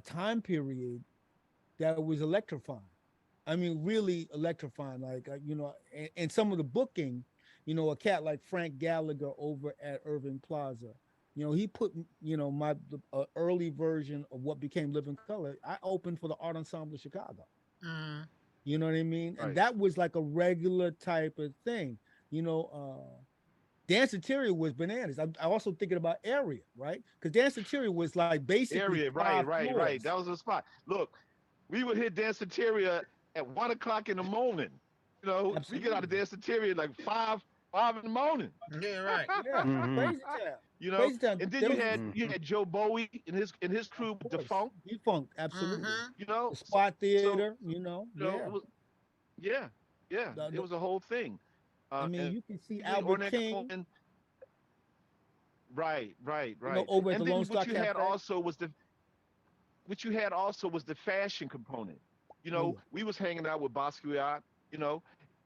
Speaker 6: time period that was electrifying. I mean, really electrifying. Like, and some of the booking, a cat like Frank Gallagher over at Irving Plaza, he put, my early version of what became Living Color. I opened for the Art Ensemble of Chicago.
Speaker 1: Mm-hmm.
Speaker 6: You know what I mean?
Speaker 2: Right.
Speaker 6: And that was like a regular type of thing. Danceteria was bananas. I also thinking about Area, right? Because Danceteria was like basically
Speaker 2: Area, right, right. That was the spot. Look, we would hit Danceteria at 1 o'clock in the morning. We get out of Danceteria like five in the morning.
Speaker 1: Yeah, right.
Speaker 6: Yeah, crazy town. Crazy town.
Speaker 2: And then you had Joe Bowie and his crew with the funk.
Speaker 6: Defunct, absolutely.
Speaker 1: Mm-hmm.
Speaker 6: The Spot Theater,
Speaker 2: yeah. It was a whole thing.
Speaker 6: I mean, you can see Albert
Speaker 2: Ornette
Speaker 6: King.
Speaker 2: Coleman. Right.
Speaker 6: Over at
Speaker 2: And
Speaker 6: the
Speaker 2: then
Speaker 6: Lone Star
Speaker 2: what you had
Speaker 6: Cafe.
Speaker 2: also was the fashion component. We was hanging out with Basquiat.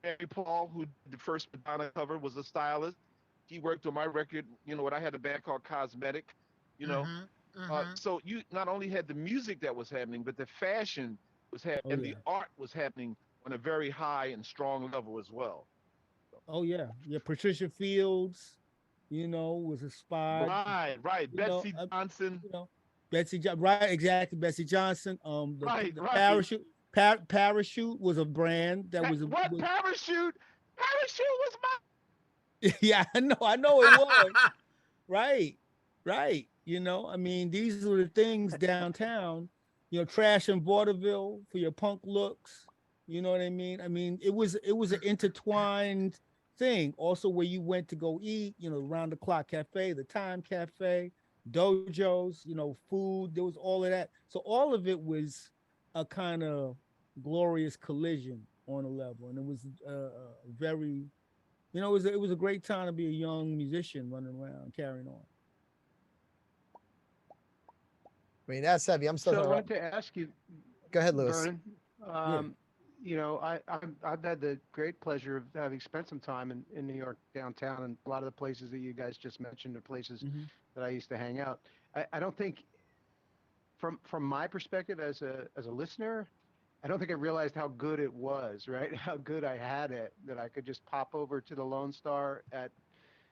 Speaker 2: Mary Paul, who did the first Madonna cover, was a stylist. He worked on my record. When I had a band called Cosmetic. So you not only had the music that was happening, but the fashion was happening, and the art was happening on a very high and strong level as well.
Speaker 6: Oh yeah. Patricia Fields, was a spot.
Speaker 2: Right. Betsy Johnson.
Speaker 6: Betsy Johnson, right? Exactly. Betsy Johnson. The Parachute. Parachute was a brand that was.
Speaker 2: Parachute? Parachute was my.
Speaker 6: Yeah, I know it was. Right. I mean, these were the things downtown. Trash and vaudeville for your punk looks. You know what I mean? I mean, it was an intertwined thing. Also, where you went to go eat, round the clock cafe, the Time Cafe, dojos, food. There was all of that. So all of it was a kind of glorious collision on a level, and it was very, it was a great time to be a young musician running around carrying on.
Speaker 3: I mean, that's heavy. I'm still.
Speaker 5: So I wanted to ask you.
Speaker 3: Go ahead, Lewis.
Speaker 5: Vernon. I've had the great pleasure of having spent some time in New York downtown, and a lot of the places that you guys just mentioned are places that I used to hang out. I don't think, from my perspective as a listener, I don't think I realized how good it was, right? How good I had it, that I could just pop over to the Lone Star at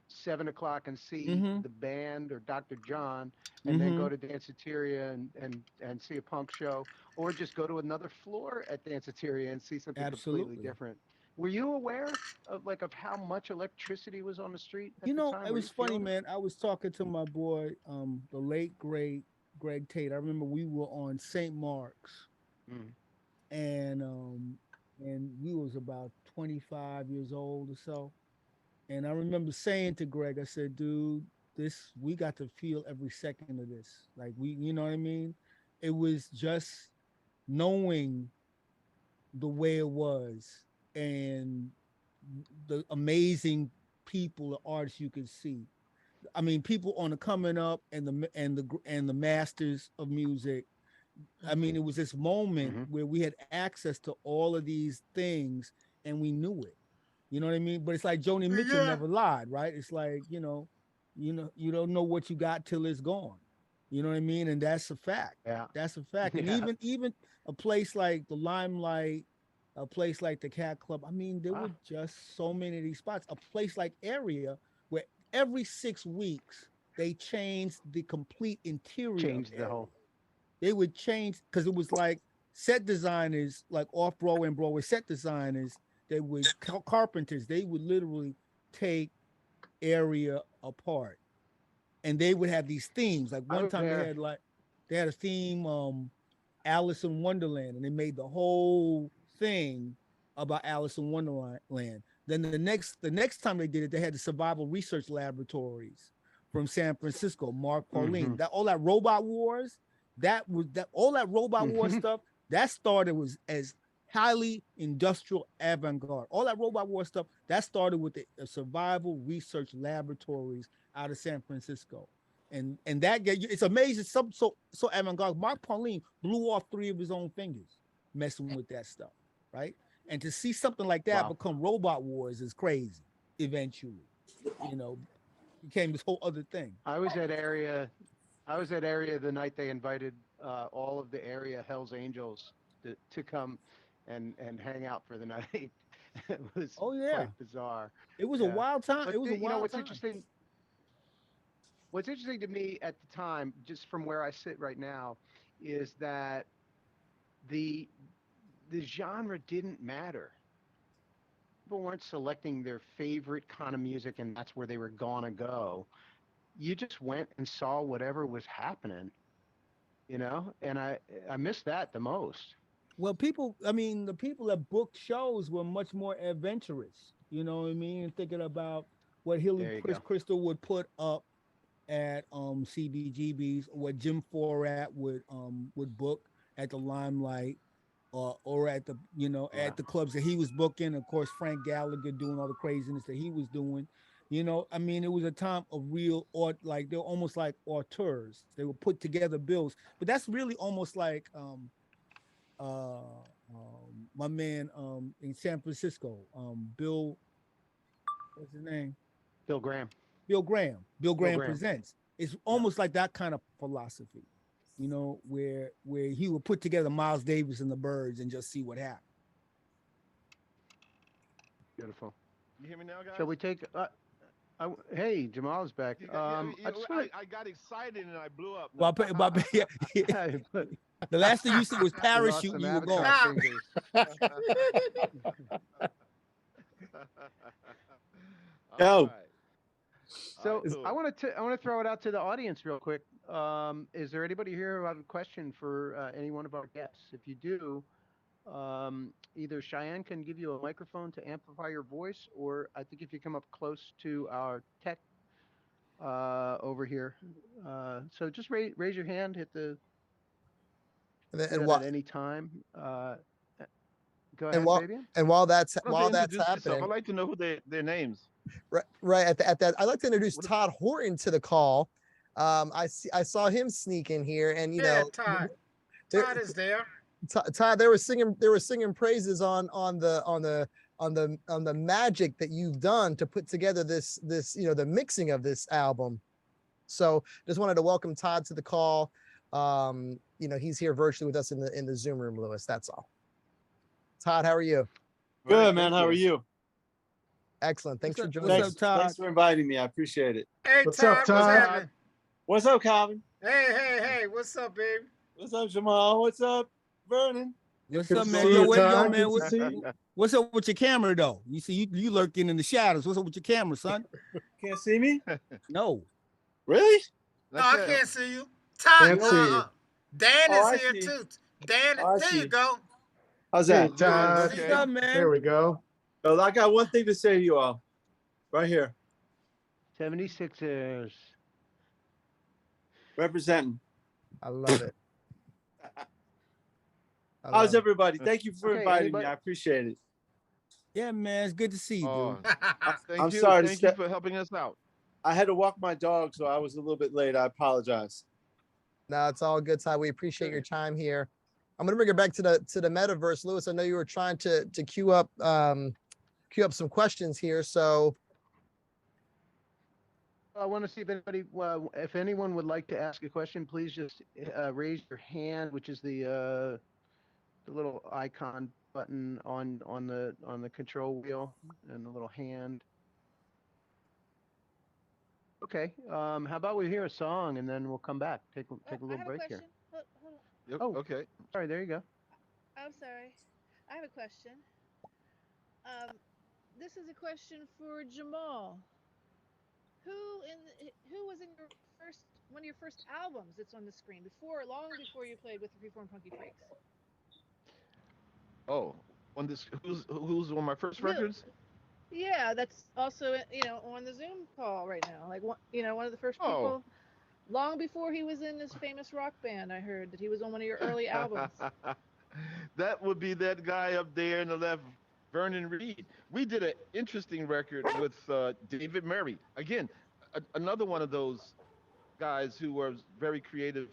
Speaker 5: 7 o'clock and see the band or Dr. John, and then go to Danceteria and see a punk show, or just go to another floor at Danceteria and see something completely different. Were you aware of how much electricity was on the street at the time?
Speaker 6: It was funny, man. I was talking to my boy, the late great Greg Tate. I remember we were on St. Mark's, and we was about 25 years old or so. And I remember saying to Greg, I said, dude, we got to feel every second of this. Like you know what I mean? It was just knowing the way it was and the amazing people, the artists you could see. I mean, people on the coming up and the masters of music. I mean, it was this moment where we had access to all of these things and we knew it. You know what I mean? But it's like Joni Mitchell never lied, right? It's like, you don't know what you got till it's gone. You know what I mean? And that's a fact.
Speaker 5: Yeah.
Speaker 6: That's a fact. And even a place like the Limelight, a place like the Cat Club, I mean, there were just so many of these spots. A place like Area, where every 6 weeks they changed the complete interior.
Speaker 5: Changed the whole.
Speaker 6: They would change, because it was like set designers, like off Broadway and Broadway set designers. They would carpenters. They would literally take Area apart, and they would have these themes. Like one time they had a theme, Alice in Wonderland, and they made the whole thing about Alice in Wonderland. Then the next time they did it, they had the Survival Research Laboratories from San Francisco, Mark Pauline. All that Robot Wars, all that Robot War stuff that started was as highly industrial avant-garde. All that Robot War stuff, that started with the Survival Research Laboratories out of San Francisco. And that it's amazing. So avant-garde. Mark Pauline blew off 3 of his own fingers messing with that stuff, right? And to see something like that
Speaker 5: Wow.
Speaker 6: become Robot Wars is crazy. Eventually, became this whole other thing.
Speaker 5: I was at area the night they invited all of the area Hell's Angels to come and hang out for the night. It was
Speaker 6: Oh yeah,
Speaker 5: quite bizarre.
Speaker 6: it was a
Speaker 5: Yeah.
Speaker 6: wild time.
Speaker 5: But
Speaker 6: It was a wild
Speaker 5: what's
Speaker 6: time.
Speaker 5: interesting? What's interesting to me at the time, just from where I sit right now, is that the genre didn't matter. People weren't selecting their favorite kind of music and that's where they were gonna go. You just went and saw whatever was happening, and I miss that the most.
Speaker 6: Well, the people that booked shows were much more adventurous. You know what I mean? Thinking about what Hilly
Speaker 5: There you go.
Speaker 6: Crystal would put up at CBGB's, what Jim Forat would book at the Limelight, or at the at the clubs that he was booking. Of course, Frank Gallagher doing all the craziness that he was doing. It was a time of real like they're almost like auteurs. They would put together bills, but that's really almost like my man in San Francisco, Bill, what's his name?
Speaker 5: Bill Graham.
Speaker 6: Bill Graham. Bill Graham
Speaker 5: Graham.
Speaker 6: presents. It's almost like that kind of philosophy, where he would put together Miles Davis and the Byrds and just see what happened.
Speaker 5: Beautiful.
Speaker 2: You hear me now, guys?
Speaker 5: Shall we take? Hey, Jamal's back.
Speaker 2: I got excited and I blew up.
Speaker 6: Well, the last thing you said was parachute. And you were going.
Speaker 2: Yo. Right.
Speaker 5: So I want to throw it out to the audience real quick. Is there anybody here who have a question for any one of our guests? If you do, either Cheyenne can give you a microphone to amplify your voice, or I think if you come up close to our tech over here, so just raise your hand, hit the at any time. Go ahead, Fabian.
Speaker 3: And while that's
Speaker 2: happening,
Speaker 3: yourself,
Speaker 2: I'd like to know who their names.
Speaker 3: Right at that, I'd like to introduce Todd Horton to the call. I saw him sneak in here, and
Speaker 1: Todd is there.
Speaker 3: Todd, they were singing praises on the magic that you've done to put together this the mixing of this album. So just wanted to welcome Todd to the call. He's here virtually with us in the Zoom room, Lewis. That's all. Todd, how are you?
Speaker 9: Good, man. How are you?
Speaker 3: Excellent. Thanks for joining.
Speaker 6: What's up, Todd?
Speaker 9: Thanks for inviting me. I appreciate it.
Speaker 1: Hey,
Speaker 7: What's
Speaker 1: Todd,
Speaker 7: up, Todd?
Speaker 1: what's happening?
Speaker 9: What's up, Calvin?
Speaker 1: Hey, what's up, baby?
Speaker 9: What's up, Jamal? What's up, Vernon?
Speaker 6: What's
Speaker 7: Good
Speaker 6: up,
Speaker 7: to
Speaker 6: man?
Speaker 7: see
Speaker 6: Yo,
Speaker 7: you, Todd.
Speaker 6: man,
Speaker 7: Good to see you.
Speaker 6: what's up with your camera though? You see, you lurking in the shadows. What's up with your camera, son?
Speaker 9: Can't see me?
Speaker 6: No.
Speaker 9: Really?
Speaker 1: No, I can't see you. Todd,
Speaker 7: Can't see you.
Speaker 1: Dan
Speaker 9: I
Speaker 1: is here
Speaker 9: see.
Speaker 1: too. Dan,
Speaker 9: I
Speaker 1: there
Speaker 9: see.
Speaker 1: you go.
Speaker 9: How's
Speaker 7: Hey,
Speaker 9: that?
Speaker 7: Todd.
Speaker 6: What's up, man?
Speaker 7: There we go.
Speaker 9: Well, I got one thing to say to you all. Right here.
Speaker 5: 76ers.
Speaker 9: Representing.
Speaker 3: I love it.
Speaker 9: How's everybody? Thank you for
Speaker 5: Okay,
Speaker 9: inviting me. I appreciate it.
Speaker 6: Yeah, man, it's good to see you, dude.
Speaker 9: I'm sorry to
Speaker 2: Thank you for helping us out.
Speaker 9: I had to walk my dog, so I was a little bit late. I apologize.
Speaker 3: No, it's all good, Todd. We appreciate your time here. I'm gonna bring it back to the metaverse, Lewis. I know you were trying to queue up some questions here. So
Speaker 5: I want to see if anyone would like to ask a question, please just raise your hand, which is the little icon button on the control wheel, and the little hand. Okay. How about we hear a song and then we'll come back. Take a little break here.
Speaker 4: Hold on.
Speaker 2: Yep,
Speaker 5: Oh.
Speaker 2: okay.
Speaker 5: Sorry. There you go.
Speaker 4: I'm sorry. I have a question. This is a question for Jamal. Who was in one of your first albums that's on the screen long before you played with the Form Funky Freqs?
Speaker 2: Oh, who's on my first records?
Speaker 4: Yeah, that's also on the Zoom call right now. Like one of the first people, long before he was in this famous rock band. I heard that he was on one of your early albums.
Speaker 2: That would be that guy up there in the left, Vernon Reid. We did an interesting record with David Murray. Again, another one of those guys who was very creative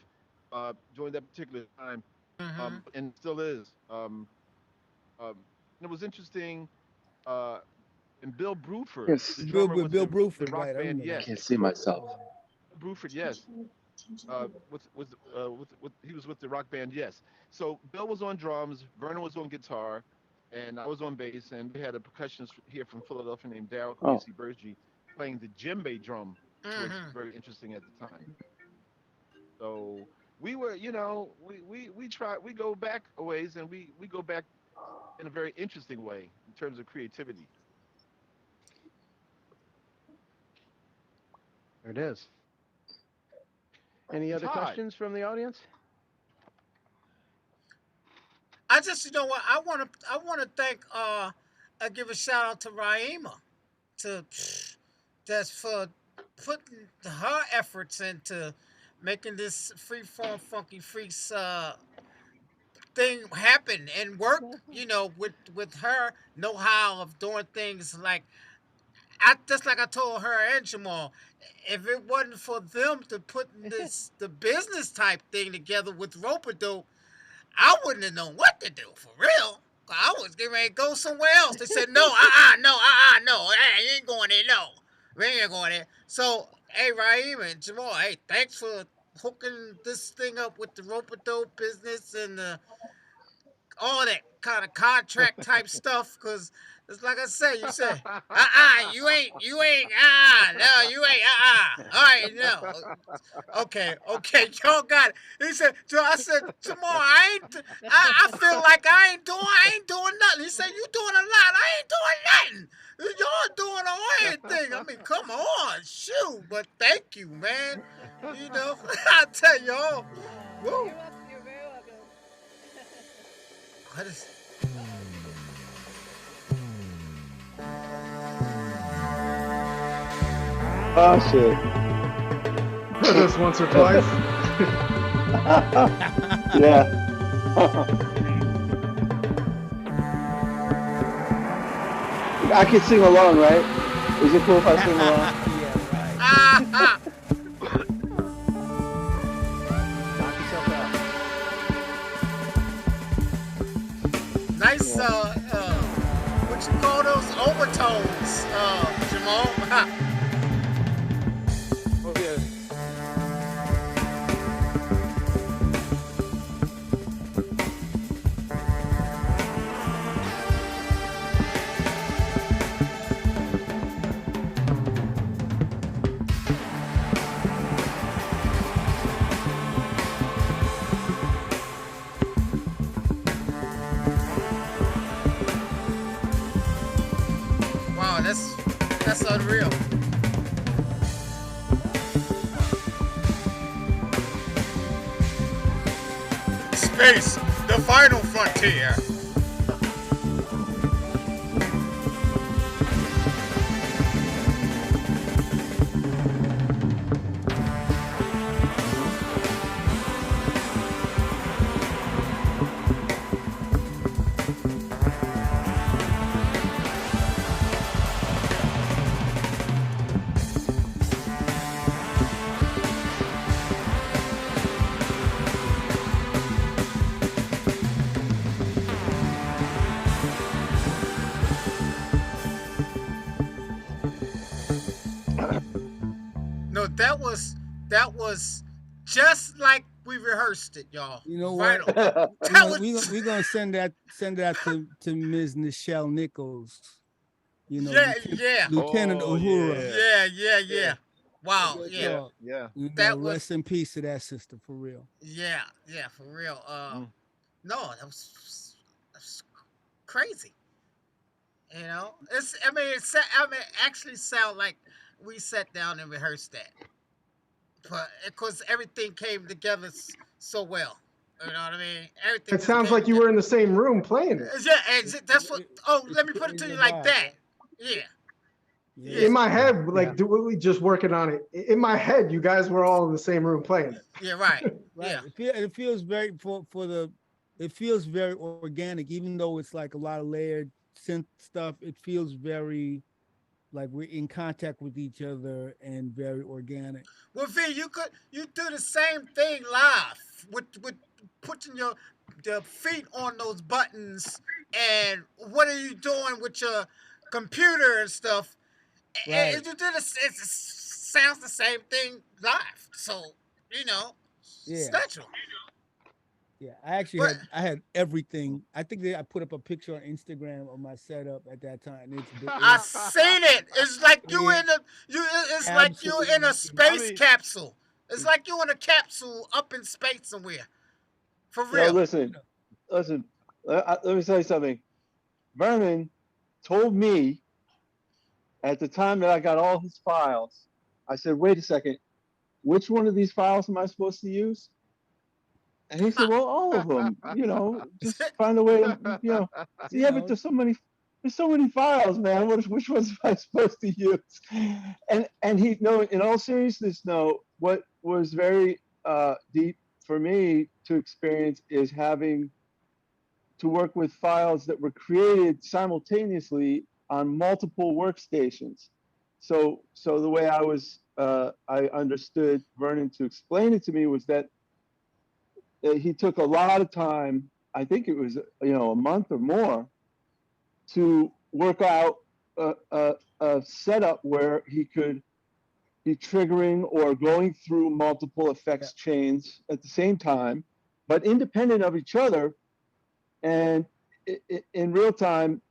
Speaker 2: during that particular time, and still is. it was interesting. Uh, and Bill Bruford,
Speaker 9: Yes.
Speaker 2: the
Speaker 6: Bill
Speaker 2: drummer,
Speaker 6: with
Speaker 2: was
Speaker 6: Bill
Speaker 2: in the
Speaker 6: Bruford,
Speaker 2: rock
Speaker 6: right? I
Speaker 2: band
Speaker 6: remember
Speaker 9: I
Speaker 6: that.
Speaker 9: can't
Speaker 2: Yes.
Speaker 9: see myself.
Speaker 2: Bruford, yes. He was with the rock band Yes. So Bill was on drums, Vernon was on guitar, and I was on bass, and we had a percussionist here from Philadelphia named Darryl
Speaker 9: Oh,
Speaker 2: Quincy Burgee playing the djembe drum, which was
Speaker 1: Hmm.
Speaker 2: very interesting at the time. So we were, we try we go back a ways, and we go back in a very interesting way in terms of creativity.
Speaker 5: There it is. Any other
Speaker 2: Todd,
Speaker 5: questions from the audience?
Speaker 1: I just, you know what, I want to thank, I give a shout out to Raima to just for putting her efforts into making this Freeform Funky Freaks thing happen and work. You know, with her know-how of doing things like, I just like I told her and Jamal, if it wasn't for them to put this the business type thing together with Ropeadope, I wouldn't have known what to do for real. I was getting ready to go somewhere else. They said no, no, no, hey, you ain't going there, no, we ain't going there. So, hey, Raheem and Jamal, hey, thanks for hooking this thing up with the Ropeadope business and all that kind of contract type stuff. Cause it's like I said, you said, you ain't, no, you ain't, all right, no. Okay, okay, y'all got it. He said, I said, Jamal, I feel like I ain't doing nothing. He said, you doing a lot. I ain't doing nothing. Y'all doing everything. I mean, come on, shoot. But thank you, man. You know, I tell y'all, woo.
Speaker 4: You're welcome. You're very welcome.
Speaker 1: What is,
Speaker 9: oh shit.
Speaker 7: This once or twice.
Speaker 9: Yeah. I can sing along, right? Is it cool if I sing along?
Speaker 6: Yeah, right.
Speaker 1: ah,
Speaker 5: Knock yourself out.
Speaker 1: nice,
Speaker 9: Yeah.
Speaker 1: what you call those overtones, Jamal?
Speaker 9: Oh yeah.
Speaker 1: Wow, that's unreal. Space, the final frontier. No, that was just like we rehearsed it, y'all.
Speaker 6: You know
Speaker 1: Right
Speaker 6: what?
Speaker 1: on.
Speaker 6: We're
Speaker 1: That
Speaker 6: gonna, we gonna,
Speaker 1: was,
Speaker 6: we gonna send that to Ms. Nichelle Nichols. You know,
Speaker 1: yeah, yeah,
Speaker 6: Lieutenant
Speaker 2: oh
Speaker 6: Uhura.
Speaker 2: yeah,
Speaker 1: yeah.
Speaker 2: yeah,
Speaker 1: Wow,
Speaker 6: Real
Speaker 1: yeah.
Speaker 2: yeah,
Speaker 6: talk.
Speaker 2: yeah.
Speaker 6: You know,
Speaker 1: That was,
Speaker 6: rest in peace to that sister for real.
Speaker 1: yeah, for real.
Speaker 2: Mm.
Speaker 1: No, that was crazy. You know, I mean, it actually sound like we sat down and rehearsed that, but because everything came together so well. You know what I mean? Everything
Speaker 7: It
Speaker 1: just
Speaker 7: sounds
Speaker 1: came
Speaker 7: like you
Speaker 1: together.
Speaker 7: were in the same room playing it.
Speaker 1: Yeah, and
Speaker 6: It,
Speaker 1: that's what.
Speaker 6: it,
Speaker 1: Oh,
Speaker 6: it
Speaker 1: let me put it to
Speaker 6: created
Speaker 1: you
Speaker 6: a
Speaker 1: like
Speaker 6: vibe.
Speaker 1: that. Yeah,
Speaker 6: Yeah.
Speaker 1: yeah,
Speaker 7: In my head,
Speaker 5: Yeah.
Speaker 7: like we just working on it. In my head, you guys were all in the same room playing
Speaker 1: yeah. Right.
Speaker 6: Right.
Speaker 1: Yeah.
Speaker 6: It feels very for the it feels very organic, even though it's like a lot of layered synth stuff. It feels very like we're in contact with each other and very organic.
Speaker 1: Well, V, you do the same thing live with putting your feet on those buttons and what are you doing with your computer and stuff.
Speaker 6: Right.
Speaker 1: It sounds the same thing live. So, you know,
Speaker 6: Yeah.
Speaker 1: natural.
Speaker 6: Yeah. I actually
Speaker 1: But
Speaker 6: had everything. I think I put up a picture on Instagram of my setup at that time.
Speaker 1: I seen it. It's like you
Speaker 6: It's
Speaker 1: in a It's like you in a
Speaker 6: absolutely
Speaker 1: space capsule. It's like you in a capsule up in space somewhere. For
Speaker 9: Yo,
Speaker 1: real.
Speaker 9: listen. Let me tell you something. Vernon told me at the time that I got all his files. I said, "Wait a second. Which one of these files am I supposed to use?" And he said, "Well, all of them. Just find a way to, See, yeah, but there's so many files, man. Which ones am I supposed to use?" And he, no, in all seriousness, no. What was very deep for me to experience is having to work with files that were created simultaneously on multiple workstations. So the way I understood Vernon to explain it to me was that he took a lot of time. I think it was a month or more to work out a setup where he could be triggering or going through multiple effects chains at the same time, but independent of each other, and in real time,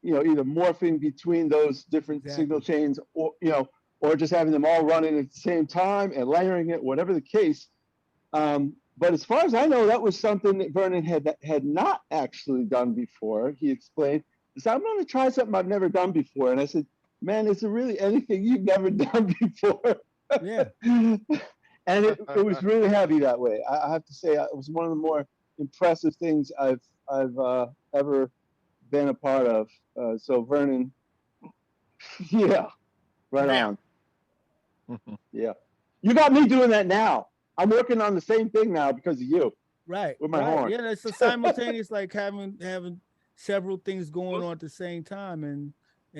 Speaker 9: either morphing between those different signal chains, or just having them all running at the same time and layering it, whatever the case. But as far as I know, that was something that Vernon had not actually done before. He explained, he said, "I'm going to try something I've never done before." And I said, "Man, is there really anything you've never done before?"
Speaker 6: Yeah.
Speaker 9: And it was really heavy that way. I have to say, it was one of the more impressive things I've ever been a part of. So Vernon, yeah, right on. Yeah, you got me doing that now. I'm working on the same thing now because of you.
Speaker 6: Right.
Speaker 9: With my horn.
Speaker 6: Yeah, it's a simultaneous, like having several things going on at the same time, and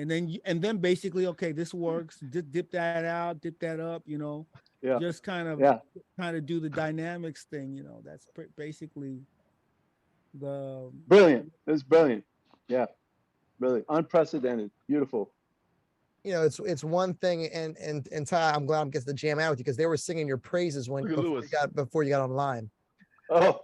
Speaker 6: then basically, okay, this works. Dip that out, dip that up.
Speaker 9: Yeah.
Speaker 6: Just kind of do the dynamics thing. That's basically the
Speaker 9: brilliant. It's brilliant. Yeah, really unprecedented, beautiful.
Speaker 3: It's one thing, and Ty, I'm glad I'm getting to jam out with you because they were singing your praises before you got online.
Speaker 9: Oh,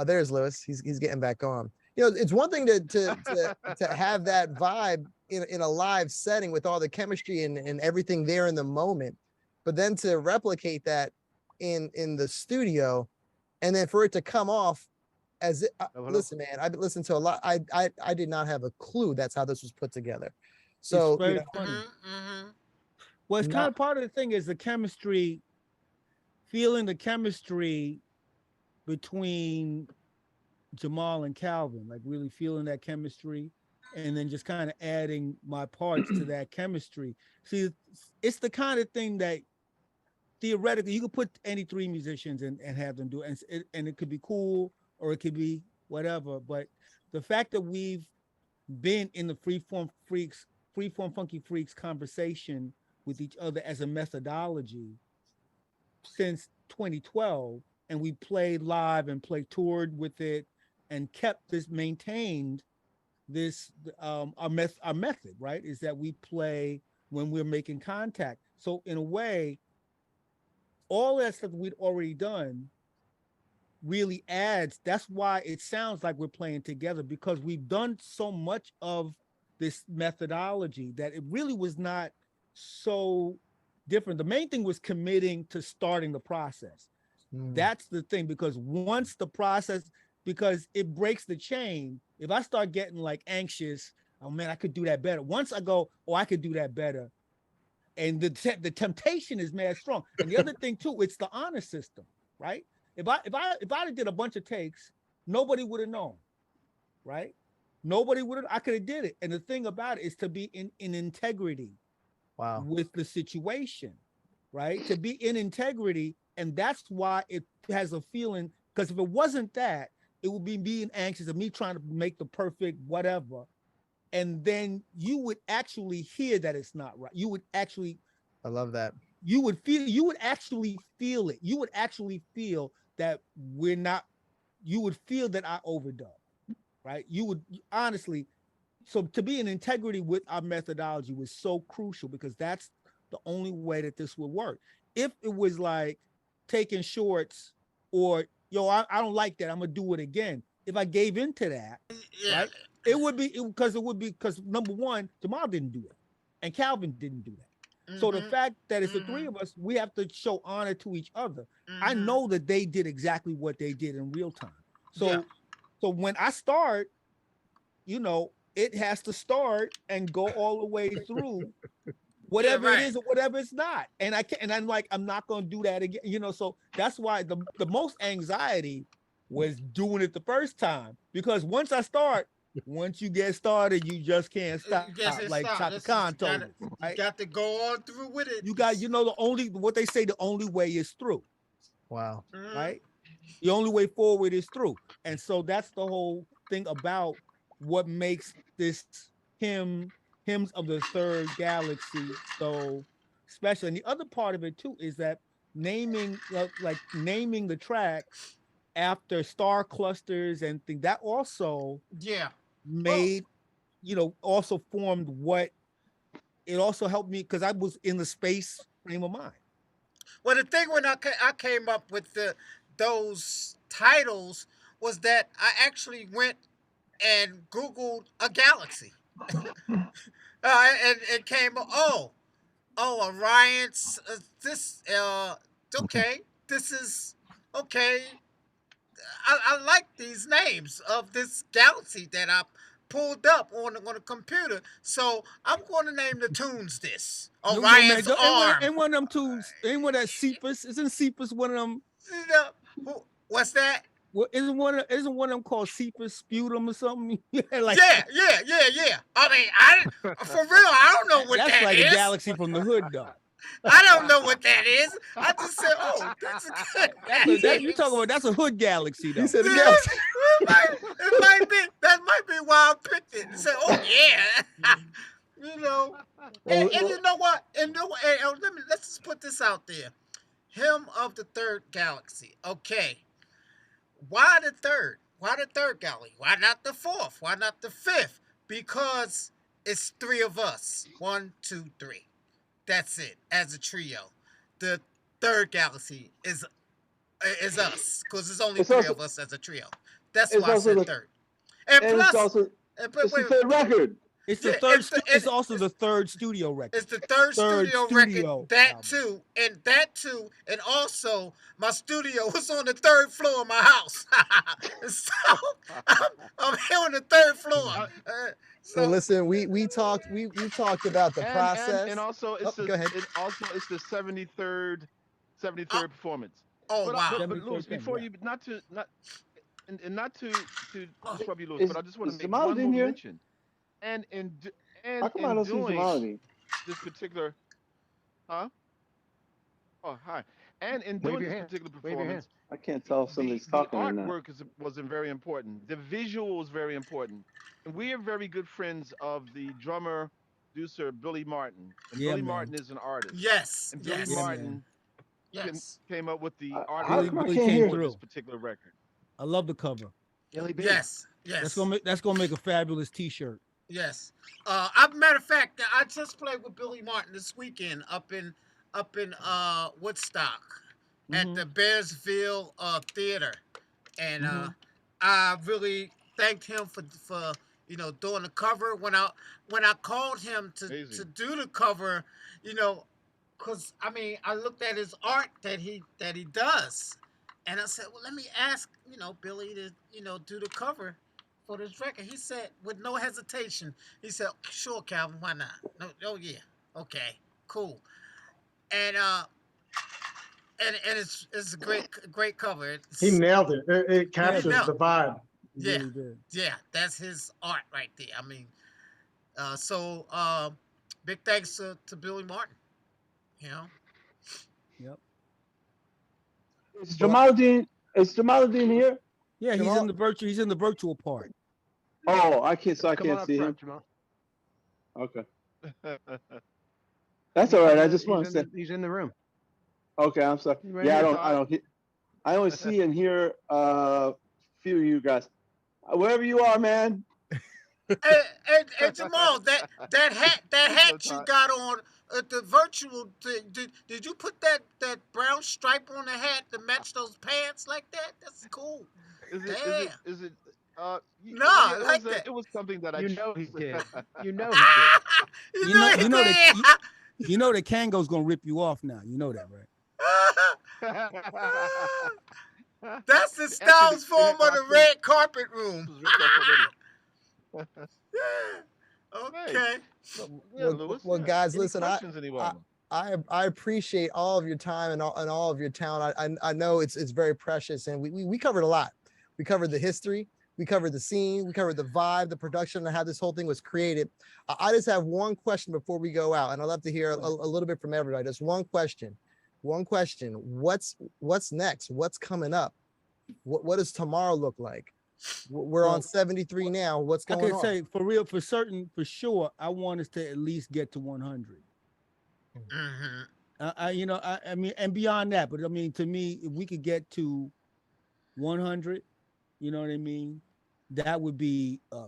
Speaker 3: there's Lewis. He's getting back on. It's one thing to have that vibe in a live setting with all the chemistry and everything there in the moment, but then to replicate that in the studio, and then for it to come off as it, listen, man, I've listened to a lot. I did not have a clue that's how this was put together. So
Speaker 6: it's very funny. Well, it's kind of part of the thing is the chemistry, feeling the chemistry between Jamal and Calvin, like really feeling that chemistry, and then just kind of adding my parts to that chemistry. See, it's the kind of thing that theoretically you could put any three musicians and have them do it, and it could be cool or it could be whatever. But the fact that we've been in the Freeform Funky Freqs conversation with each other as a methodology since 2012, and we played live and toured with it and maintained this our method, right? Is that we play when we're making contact. So in a way, all that stuff we'd already done really adds. That's why it sounds like we're playing together, because we've done so much of this methodology that it really was not so different. The main thing was committing to starting the process. That's the thing, because once the process, because it breaks the chain. If I start getting like anxious, oh man, I could do that better. Once I go, oh, I could do that better. And the temptation is mad strong. And the other thing too, it's the honor system, right? If I did a bunch of takes, nobody would have known, right? Nobody would have. I could have did it. And the thing about it is to be in integrity, with the situation, right? To be in integrity, and that's why it has a feeling. Because if it wasn't that, it would be being anxious of me trying to make the perfect whatever, and then you would actually hear that it's not right. You would actually.
Speaker 3: I love that.
Speaker 6: You would actually feel it. You would actually feel that we're not, you would feel that I overdubbed, right? You would honestly, so to be in integrity with our methodology was so crucial because that's the only way that this would work. If it was like taking shorts or I don't like that, I'm gonna do it again. If I gave into that,
Speaker 1: Yeah.
Speaker 6: right, it would be because number one, Jamal didn't do it, and Calvin didn't do that. So the fact that it's the three of us, we have to show honor to each other. I know that they did exactly what they did in real time. So when I start, it has to start and go all the way through whatever it is or whatever it's not. And I can't, and I'm like, I'm not gonna do that again, so that's why the most anxiety was doing it the first time. Because once you get started, you just can't stop. Like Chaka Khan told us. Right?
Speaker 1: You got to go on through with it.
Speaker 6: You got, what they say, the only way is through.
Speaker 3: Wow.
Speaker 6: Right? The only way forward is through. And so that's the whole thing about what makes this hymns of the third galaxy so special. And the other part of it too is that naming the tracks after star clusters and things that also made also formed what it also helped me because I was in the space frame of mind.
Speaker 1: Well, the thing when I came up with those titles was that I actually went and Googled a galaxy, and came Orion's okay, this is okay. I like these names of this galaxy that I pulled up on the computer, so I'm going to name the tunes this Orion's Arm.
Speaker 6: And one of them tunes, ain't one that Cephas? Isn't Cephas one of them?
Speaker 1: What's that?
Speaker 6: Well, isn't one of them called Cephas Sputum or something?
Speaker 1: Yeah. I mean, for real, I don't know what that is.
Speaker 6: That's like a galaxy from the hood, though.
Speaker 1: I don't know what that is. I just said, that's a good.
Speaker 6: You talking about that's a hood galaxy, though.
Speaker 3: You said a galaxy.
Speaker 1: It might be. That might be why I picked it. And said, yeah. And you know what? Let's just put this out there. Hymn of the Third Galaxy. Okay. Why the third? Why the third galaxy? Why not the fourth? Why not the fifth? Because it's three of us. 1, 2, 3. That's it. As a trio. The third galaxy is us. Because there's only three of us as a trio. That's why I said third. And plus,
Speaker 9: it's the third record.
Speaker 6: It's the third. It's also the third studio record.
Speaker 1: It's the third studio record. That too, and also my studio was on the third floor of my house. So I'm here on the third floor.
Speaker 3: So listen, we talked about the process,
Speaker 2: and also it's
Speaker 3: go ahead.
Speaker 2: It's the 73rd performance.
Speaker 1: Oh, wow!
Speaker 2: But Louis, before you not to disrupt you, Louis, but I just want to make one more mention. And in doing this particular, Oh, hi. And in doing this particular performance,
Speaker 9: I can't tell if somebody's talking or not.
Speaker 2: The artwork wasn't very important. The visual was very important. And we are very good friends of the drummer, producer, Billy Martin. And Billy Martin is an artist.
Speaker 1: Yes.
Speaker 2: And Billy Martin came up with the art
Speaker 6: Billy came
Speaker 2: for
Speaker 6: through
Speaker 2: this particular record.
Speaker 6: I love the cover.
Speaker 1: Yes.
Speaker 6: That's gonna make a fabulous T-shirt.
Speaker 1: Yes. Matter of fact, I just played with Billy Martin this weekend up in Woodstock at the Bearsville Theater, and I really thanked him for doing the cover. When I called him to do the cover, because I mean I looked at his art that he does, and I said, well, let me ask Billy to do the cover for this record. He said with no hesitation, he said, sure, Calvin, why not? No, oh yeah, okay, cool. And it's a great cover.
Speaker 7: He nailed it. It captures the vibe.
Speaker 1: Yeah, yeah, that's his art right there. I mean, big thanks to Billy Martin.
Speaker 6: Yep.
Speaker 9: Is Jamaaladeen here?
Speaker 6: Yeah, he's in the virtual part.
Speaker 9: Oh, I can't see him. Okay. That's all right. I just want to say
Speaker 5: he's in the room.
Speaker 9: Okay, I'm sorry. I only see and hear a few of you guys. Wherever you are, man.
Speaker 1: And Jamal, that hat you
Speaker 2: Todd.
Speaker 1: got on at the virtual thing, did you put that brown stripe on the hat to match those pants like that? That's cool.
Speaker 2: Is it? Is it?
Speaker 1: Damn.
Speaker 2: Is it?
Speaker 1: Nah,
Speaker 2: Well, yeah.
Speaker 1: I like that.
Speaker 2: It was something that I.
Speaker 5: You know he did. You know he did.
Speaker 1: You
Speaker 6: You
Speaker 1: know
Speaker 6: know,
Speaker 1: he
Speaker 6: you know that
Speaker 1: did.
Speaker 6: you know that Kango's gonna rip you off now. You know that, right?
Speaker 1: That's the
Speaker 2: Actually,
Speaker 1: Styles
Speaker 2: the
Speaker 1: form of the
Speaker 2: costume
Speaker 1: red carpet room.
Speaker 2: was ripped off already.
Speaker 1: Yeah.
Speaker 2: Nice.
Speaker 1: Okay.
Speaker 2: So, yeah, Lewis.
Speaker 3: Well,
Speaker 2: Yeah.
Speaker 3: guys,
Speaker 2: Any
Speaker 3: listen,
Speaker 2: questions, anyone?
Speaker 3: I appreciate all of your time and all of your talent. I know it's very precious, and we covered a lot. We covered the history, we covered the scene, we covered the vibe, the production, and how this whole thing was created. I just have one question before we go out, and I'd love to hear a little bit from everybody. Just one question. What's next? What's coming up? What does tomorrow look like? We're on 73 now. What's
Speaker 6: I
Speaker 3: going
Speaker 6: can
Speaker 3: on?
Speaker 6: say for real, for certain, for sure, I want us to at least get to 100.
Speaker 1: Mm-hmm.
Speaker 6: I mean, and beyond that, but I mean, to me, if we could get to 100, you know what I mean, that would be a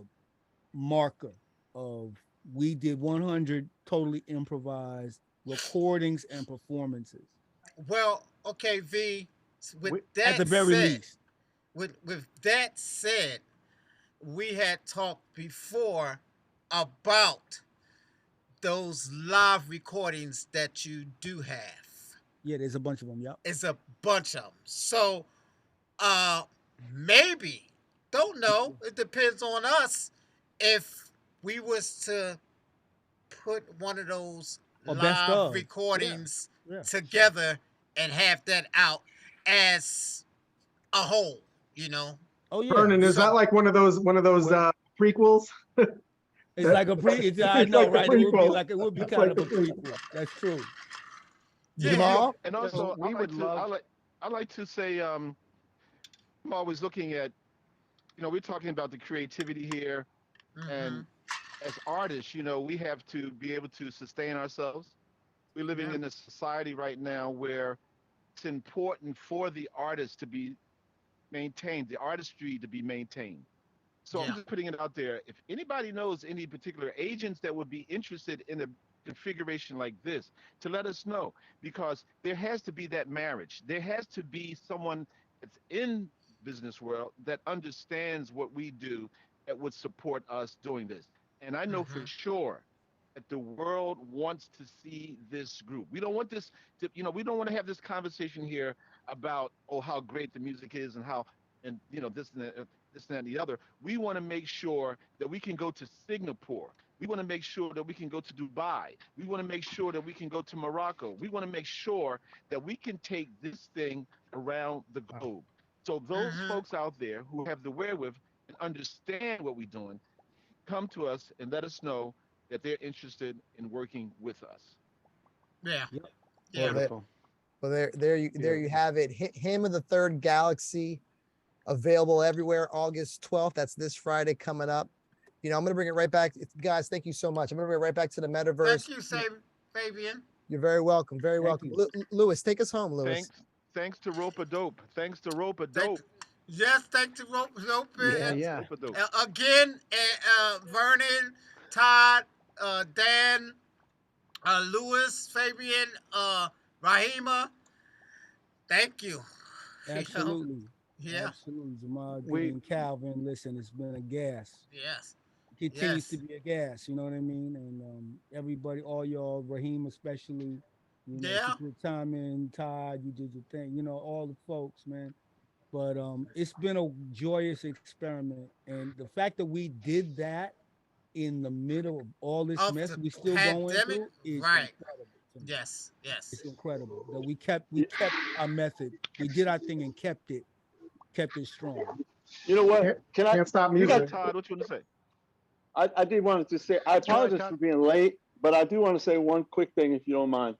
Speaker 6: marker of we did 100 totally improvised recordings and performances.
Speaker 1: Well, okay, V. With
Speaker 6: At
Speaker 1: that
Speaker 6: the very
Speaker 1: said,
Speaker 6: least.
Speaker 1: with that said, we had talked before about those live recordings that you do have.
Speaker 6: Yeah, there's a bunch of them. Yep.
Speaker 1: It's a bunch of them. So, maybe, don't know. It depends on us if we was to put one of those
Speaker 6: Or best
Speaker 1: live
Speaker 6: of.
Speaker 1: recordings
Speaker 6: Yeah.
Speaker 1: together and have that out as a whole, you know.
Speaker 6: Oh yeah.
Speaker 7: Vernon, is that like one of those prequels?
Speaker 6: It's like a pre. I
Speaker 7: It's
Speaker 6: know,
Speaker 7: like the
Speaker 6: right? It would be
Speaker 7: prequel.
Speaker 6: like it would be
Speaker 7: It's
Speaker 6: kind
Speaker 7: like
Speaker 6: of a
Speaker 7: the prequel.
Speaker 6: prequel. That's true.
Speaker 1: Yeah,
Speaker 3: Jamal?
Speaker 2: And also,
Speaker 5: we would love.
Speaker 2: I like to say, I'm always looking at, we're talking about the creativity here, and as artists, we have to be able to sustain ourselves. We're living in a society right now where it's important for the artist to be maintained, the artistry to be maintained. So I'm just putting it out there. If anybody knows any particular agents that would be interested in a configuration like this, to let us know, because there has to be that marriage. There has to be someone that's in business world that understands what we do, that would support us doing this. And I know for sure that the world wants to see this group. We don't want this to, we don't want to have this conversation here about, oh, how great the music is and how, and this and that, this and that and the other. We want to make sure that we can go to Singapore. We want to make sure that we can go to Dubai. We want to make sure that we can go to Morocco. We want to make sure that we can take this thing around the globe. So those folks out there who have the wherewithal and understand what we're doing, come to us and let us know that they're interested in working with us.
Speaker 1: Yeah.
Speaker 6: Yep.
Speaker 1: Yeah.
Speaker 9: Wonderful.
Speaker 3: Well, there you have it. Hymn of the Third Galaxy, available everywhere. August 12th. That's this Friday coming up. I'm going to bring it right back. Guys, thank you so much. I'm going to bring it right back to the metaverse.
Speaker 1: Thank you, Fabian.
Speaker 3: You're very welcome. Very welcome. Lewis, take us home, Lewis.
Speaker 2: Thanks to Ropeadope. Thanks to Ropeadope.
Speaker 1: Yes, thanks to Ropeadope.
Speaker 5: Yeah.
Speaker 1: Again, Vernon, Todd, Dan, Lewis, Fabian, Rahima. Thank you.
Speaker 6: Absolutely.
Speaker 1: Yeah.
Speaker 6: Absolutely. Jamaaladeen Calvin, listen, it's been a gas.
Speaker 1: Yes.
Speaker 6: It continues to be a gas, you know what I mean? And everybody, all y'all, Raheem especially, you put time in, Todd, you did your thing, all the folks, man. But it's been a joyous experiment. And the fact that we did that in the middle of all this mess we still going through is incredible.
Speaker 1: Yes.
Speaker 6: It's incredible that we kept our method. We did our thing and kept it strong.
Speaker 9: You know what?
Speaker 7: Can't stop music.
Speaker 2: Todd, what you want to say?
Speaker 9: I did want to say, I apologize for being late, but I do want to say one quick thing, if you don't mind.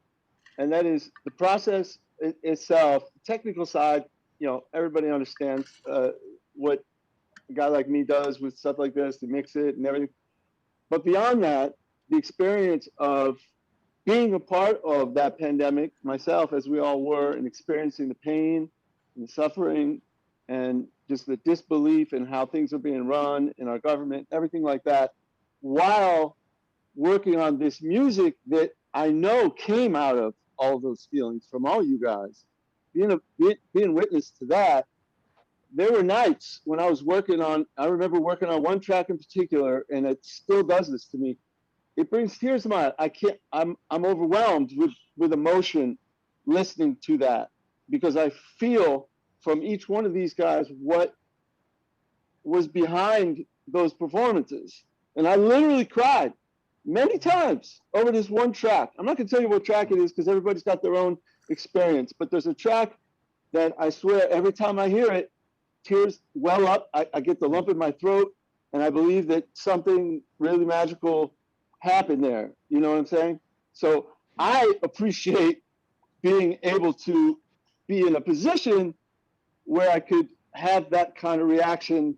Speaker 9: And that is the process itself, technical side, everybody understands what a guy like me does with stuff like this, to mix it and everything. But beyond that, the experience of being a part of that pandemic myself, as we all were, and experiencing the pain and the suffering and just the disbelief in how things are being run in our government, everything like that, while working on this music that I know came out of all those feelings from all you guys. Being witness to that, there were nights when I was working on, I remember working on one track in particular, and it still does this to me. It brings tears to my eyes. I'm overwhelmed with emotion listening to that, because I feel from each one of these guys what was behind those performances. And I literally cried many times over this one track. I'm not going to tell you what track it is because everybody's got their own experience, but there's a track that I swear every time I hear it, tears well up. I get the lump in my throat, and I believe that something really magical happened there. You know what I'm saying? So I appreciate being able to be in a position where I could have that kind of reaction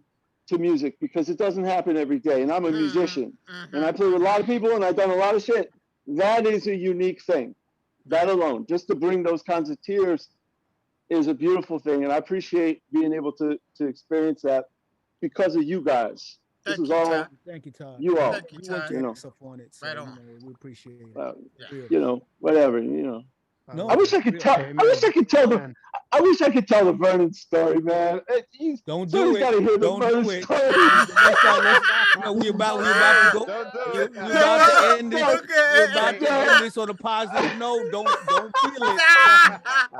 Speaker 9: to music, because it doesn't happen every day. And I'm a musician, and I play with a lot of people, and I've done a lot of shit. That is a unique thing. That alone, just to bring those kinds of tears, is a beautiful thing. And I appreciate being able to experience that because of you guys. This is all.
Speaker 6: Thank you, Todd.
Speaker 9: You all.
Speaker 6: Thank you, Todd. You know, on it, so,
Speaker 1: right on.
Speaker 6: We appreciate it.
Speaker 9: You know, whatever. You know.
Speaker 6: No,
Speaker 9: I wish I could tell. I wish I could tell the. I wish I could tell the Vernon story, man.
Speaker 6: Don't do it.
Speaker 9: Gotta hear the
Speaker 6: Don't
Speaker 9: Vernon
Speaker 6: do it.
Speaker 9: story.
Speaker 6: We about to go. We're about to end this. We're about to end this on a positive note. Don't feel it.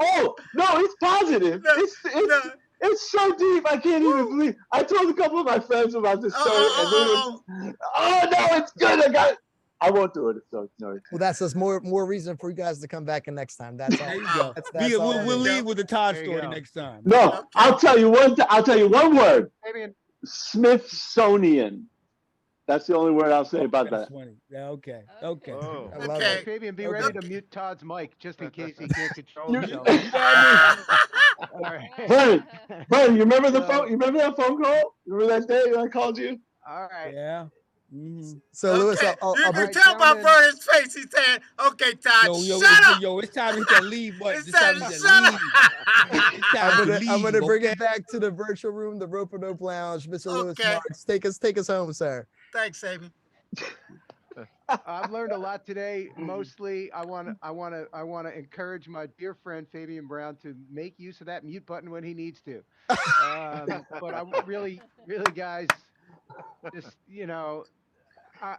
Speaker 9: Oh no, it's positive. It's so deep. I can't even believe. I told a couple of my friends about this story, and they were, oh no, it's good. I won't do it. So no.
Speaker 3: Well, that's just more reason for you guys to come back next time. That's all.
Speaker 6: There you go.
Speaker 3: That's all.
Speaker 6: We'll leave with the Todd story next time.
Speaker 9: No, I'll tell you one word. Smithsonian. That's the only word I'll say about that.
Speaker 6: Yeah, okay.
Speaker 2: Oh.
Speaker 6: I love
Speaker 1: Okay.
Speaker 6: it.
Speaker 5: Fabian, be ready to mute Todd's mic just in case he can't control
Speaker 9: You-
Speaker 5: himself. All right.
Speaker 9: Vernon, you remember the phone? You remember that phone call? Remember that day when I called you?
Speaker 5: All right.
Speaker 6: Yeah. Mm-hmm.
Speaker 3: So Lewis,
Speaker 1: Okay.
Speaker 3: I'll
Speaker 1: You
Speaker 3: bring.
Speaker 1: can tell by Vernon's face. He's saying, "Okay, Todd, shut up."
Speaker 6: Yo, it's time to hit that leave button.
Speaker 1: It's
Speaker 6: It's time to
Speaker 1: time
Speaker 6: hit
Speaker 1: to
Speaker 6: that
Speaker 1: shut
Speaker 6: leave.
Speaker 1: up.
Speaker 6: It's time to
Speaker 3: I'm gonna
Speaker 6: leave,
Speaker 3: bring
Speaker 6: okay?
Speaker 3: it back to the virtual room, the Ropeadope Lounge. Mr. Lewis
Speaker 1: Okay.
Speaker 3: Marks, take us home, sir.
Speaker 1: Thanks, Amy.
Speaker 5: I've learned a lot today. Mostly, I want to encourage my dear friend Fabian Brown to make use of that mute button when he needs to. But I really, guys, just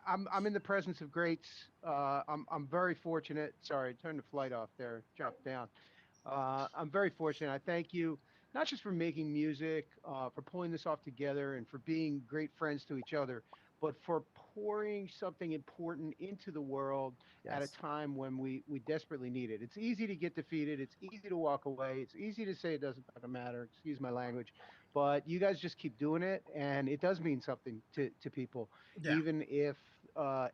Speaker 5: I'm in the presence of greats. I'm very fortunate. Sorry, turn the flight off there. Drop down. I'm very fortunate. I thank you, not just for making music, for pulling this off together, and for being great friends to each other, but for pouring something important into the world at a time when we desperately need it. It's easy to get defeated. It's easy to walk away. It's easy to say it doesn't fucking matter. Excuse my language. But you guys just keep doing it, and it does mean something to people, even if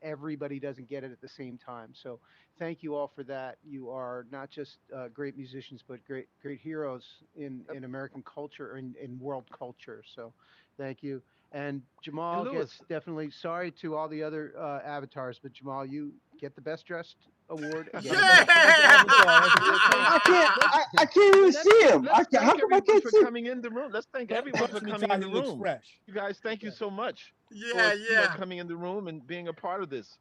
Speaker 5: everybody doesn't get it at the same time. So thank you all for that. You are not just great musicians, but great heroes in American culture and in world culture. So thank you. And Jamal gets definitely, sorry to all the other avatars, but Jamal, you get the best dressed award again.
Speaker 9: I can't even see him.
Speaker 2: Let's thank
Speaker 9: How come I
Speaker 2: everyone
Speaker 9: can't
Speaker 2: for
Speaker 9: see?
Speaker 2: coming in the room. Let's thank everyone for coming in the room.
Speaker 6: Fresh.
Speaker 2: You guys, thank you so much.
Speaker 1: Yeah,
Speaker 2: for coming in the room and being a part of this.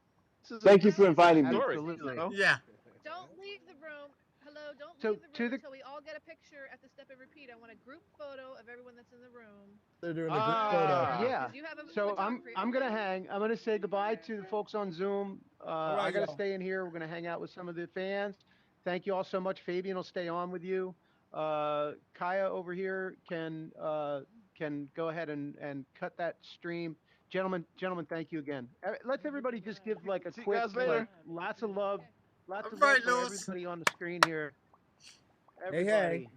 Speaker 9: Thank you for inviting me.
Speaker 5: Absolutely.
Speaker 1: Yeah.
Speaker 4: Don't leave the room. Hello, don't
Speaker 5: So,
Speaker 4: leave the
Speaker 5: to
Speaker 4: room
Speaker 5: the-
Speaker 4: until we all get a picture at the step and repeat. I want a group photo of everyone that's in the room.
Speaker 3: They're doing a group photo.
Speaker 5: Yeah.
Speaker 4: 'Cause you have a
Speaker 5: So I'm
Speaker 4: photographer.
Speaker 5: gonna hang. I'm gonna say goodbye to the folks on Zoom.
Speaker 6: right,
Speaker 5: I gotta
Speaker 6: y'all.
Speaker 5: stay in here. We're gonna hang out with some of the fans. Thank you all so much. Fabian will stay on with you. Kaya over here can go ahead and cut that stream. Gentlemen, thank you again. Let's everybody just give like a
Speaker 2: See you
Speaker 5: quick,
Speaker 2: guys later.
Speaker 5: lots of love,
Speaker 1: All
Speaker 5: of
Speaker 1: right,
Speaker 5: love for
Speaker 1: Louis.
Speaker 5: everybody on the screen here.
Speaker 6: Hey.
Speaker 5: Everybody.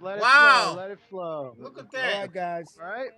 Speaker 5: Let it
Speaker 1: Wow.
Speaker 5: flow. Let it flow.
Speaker 1: Look at
Speaker 6: All
Speaker 1: that.
Speaker 6: right, guys.
Speaker 5: All right.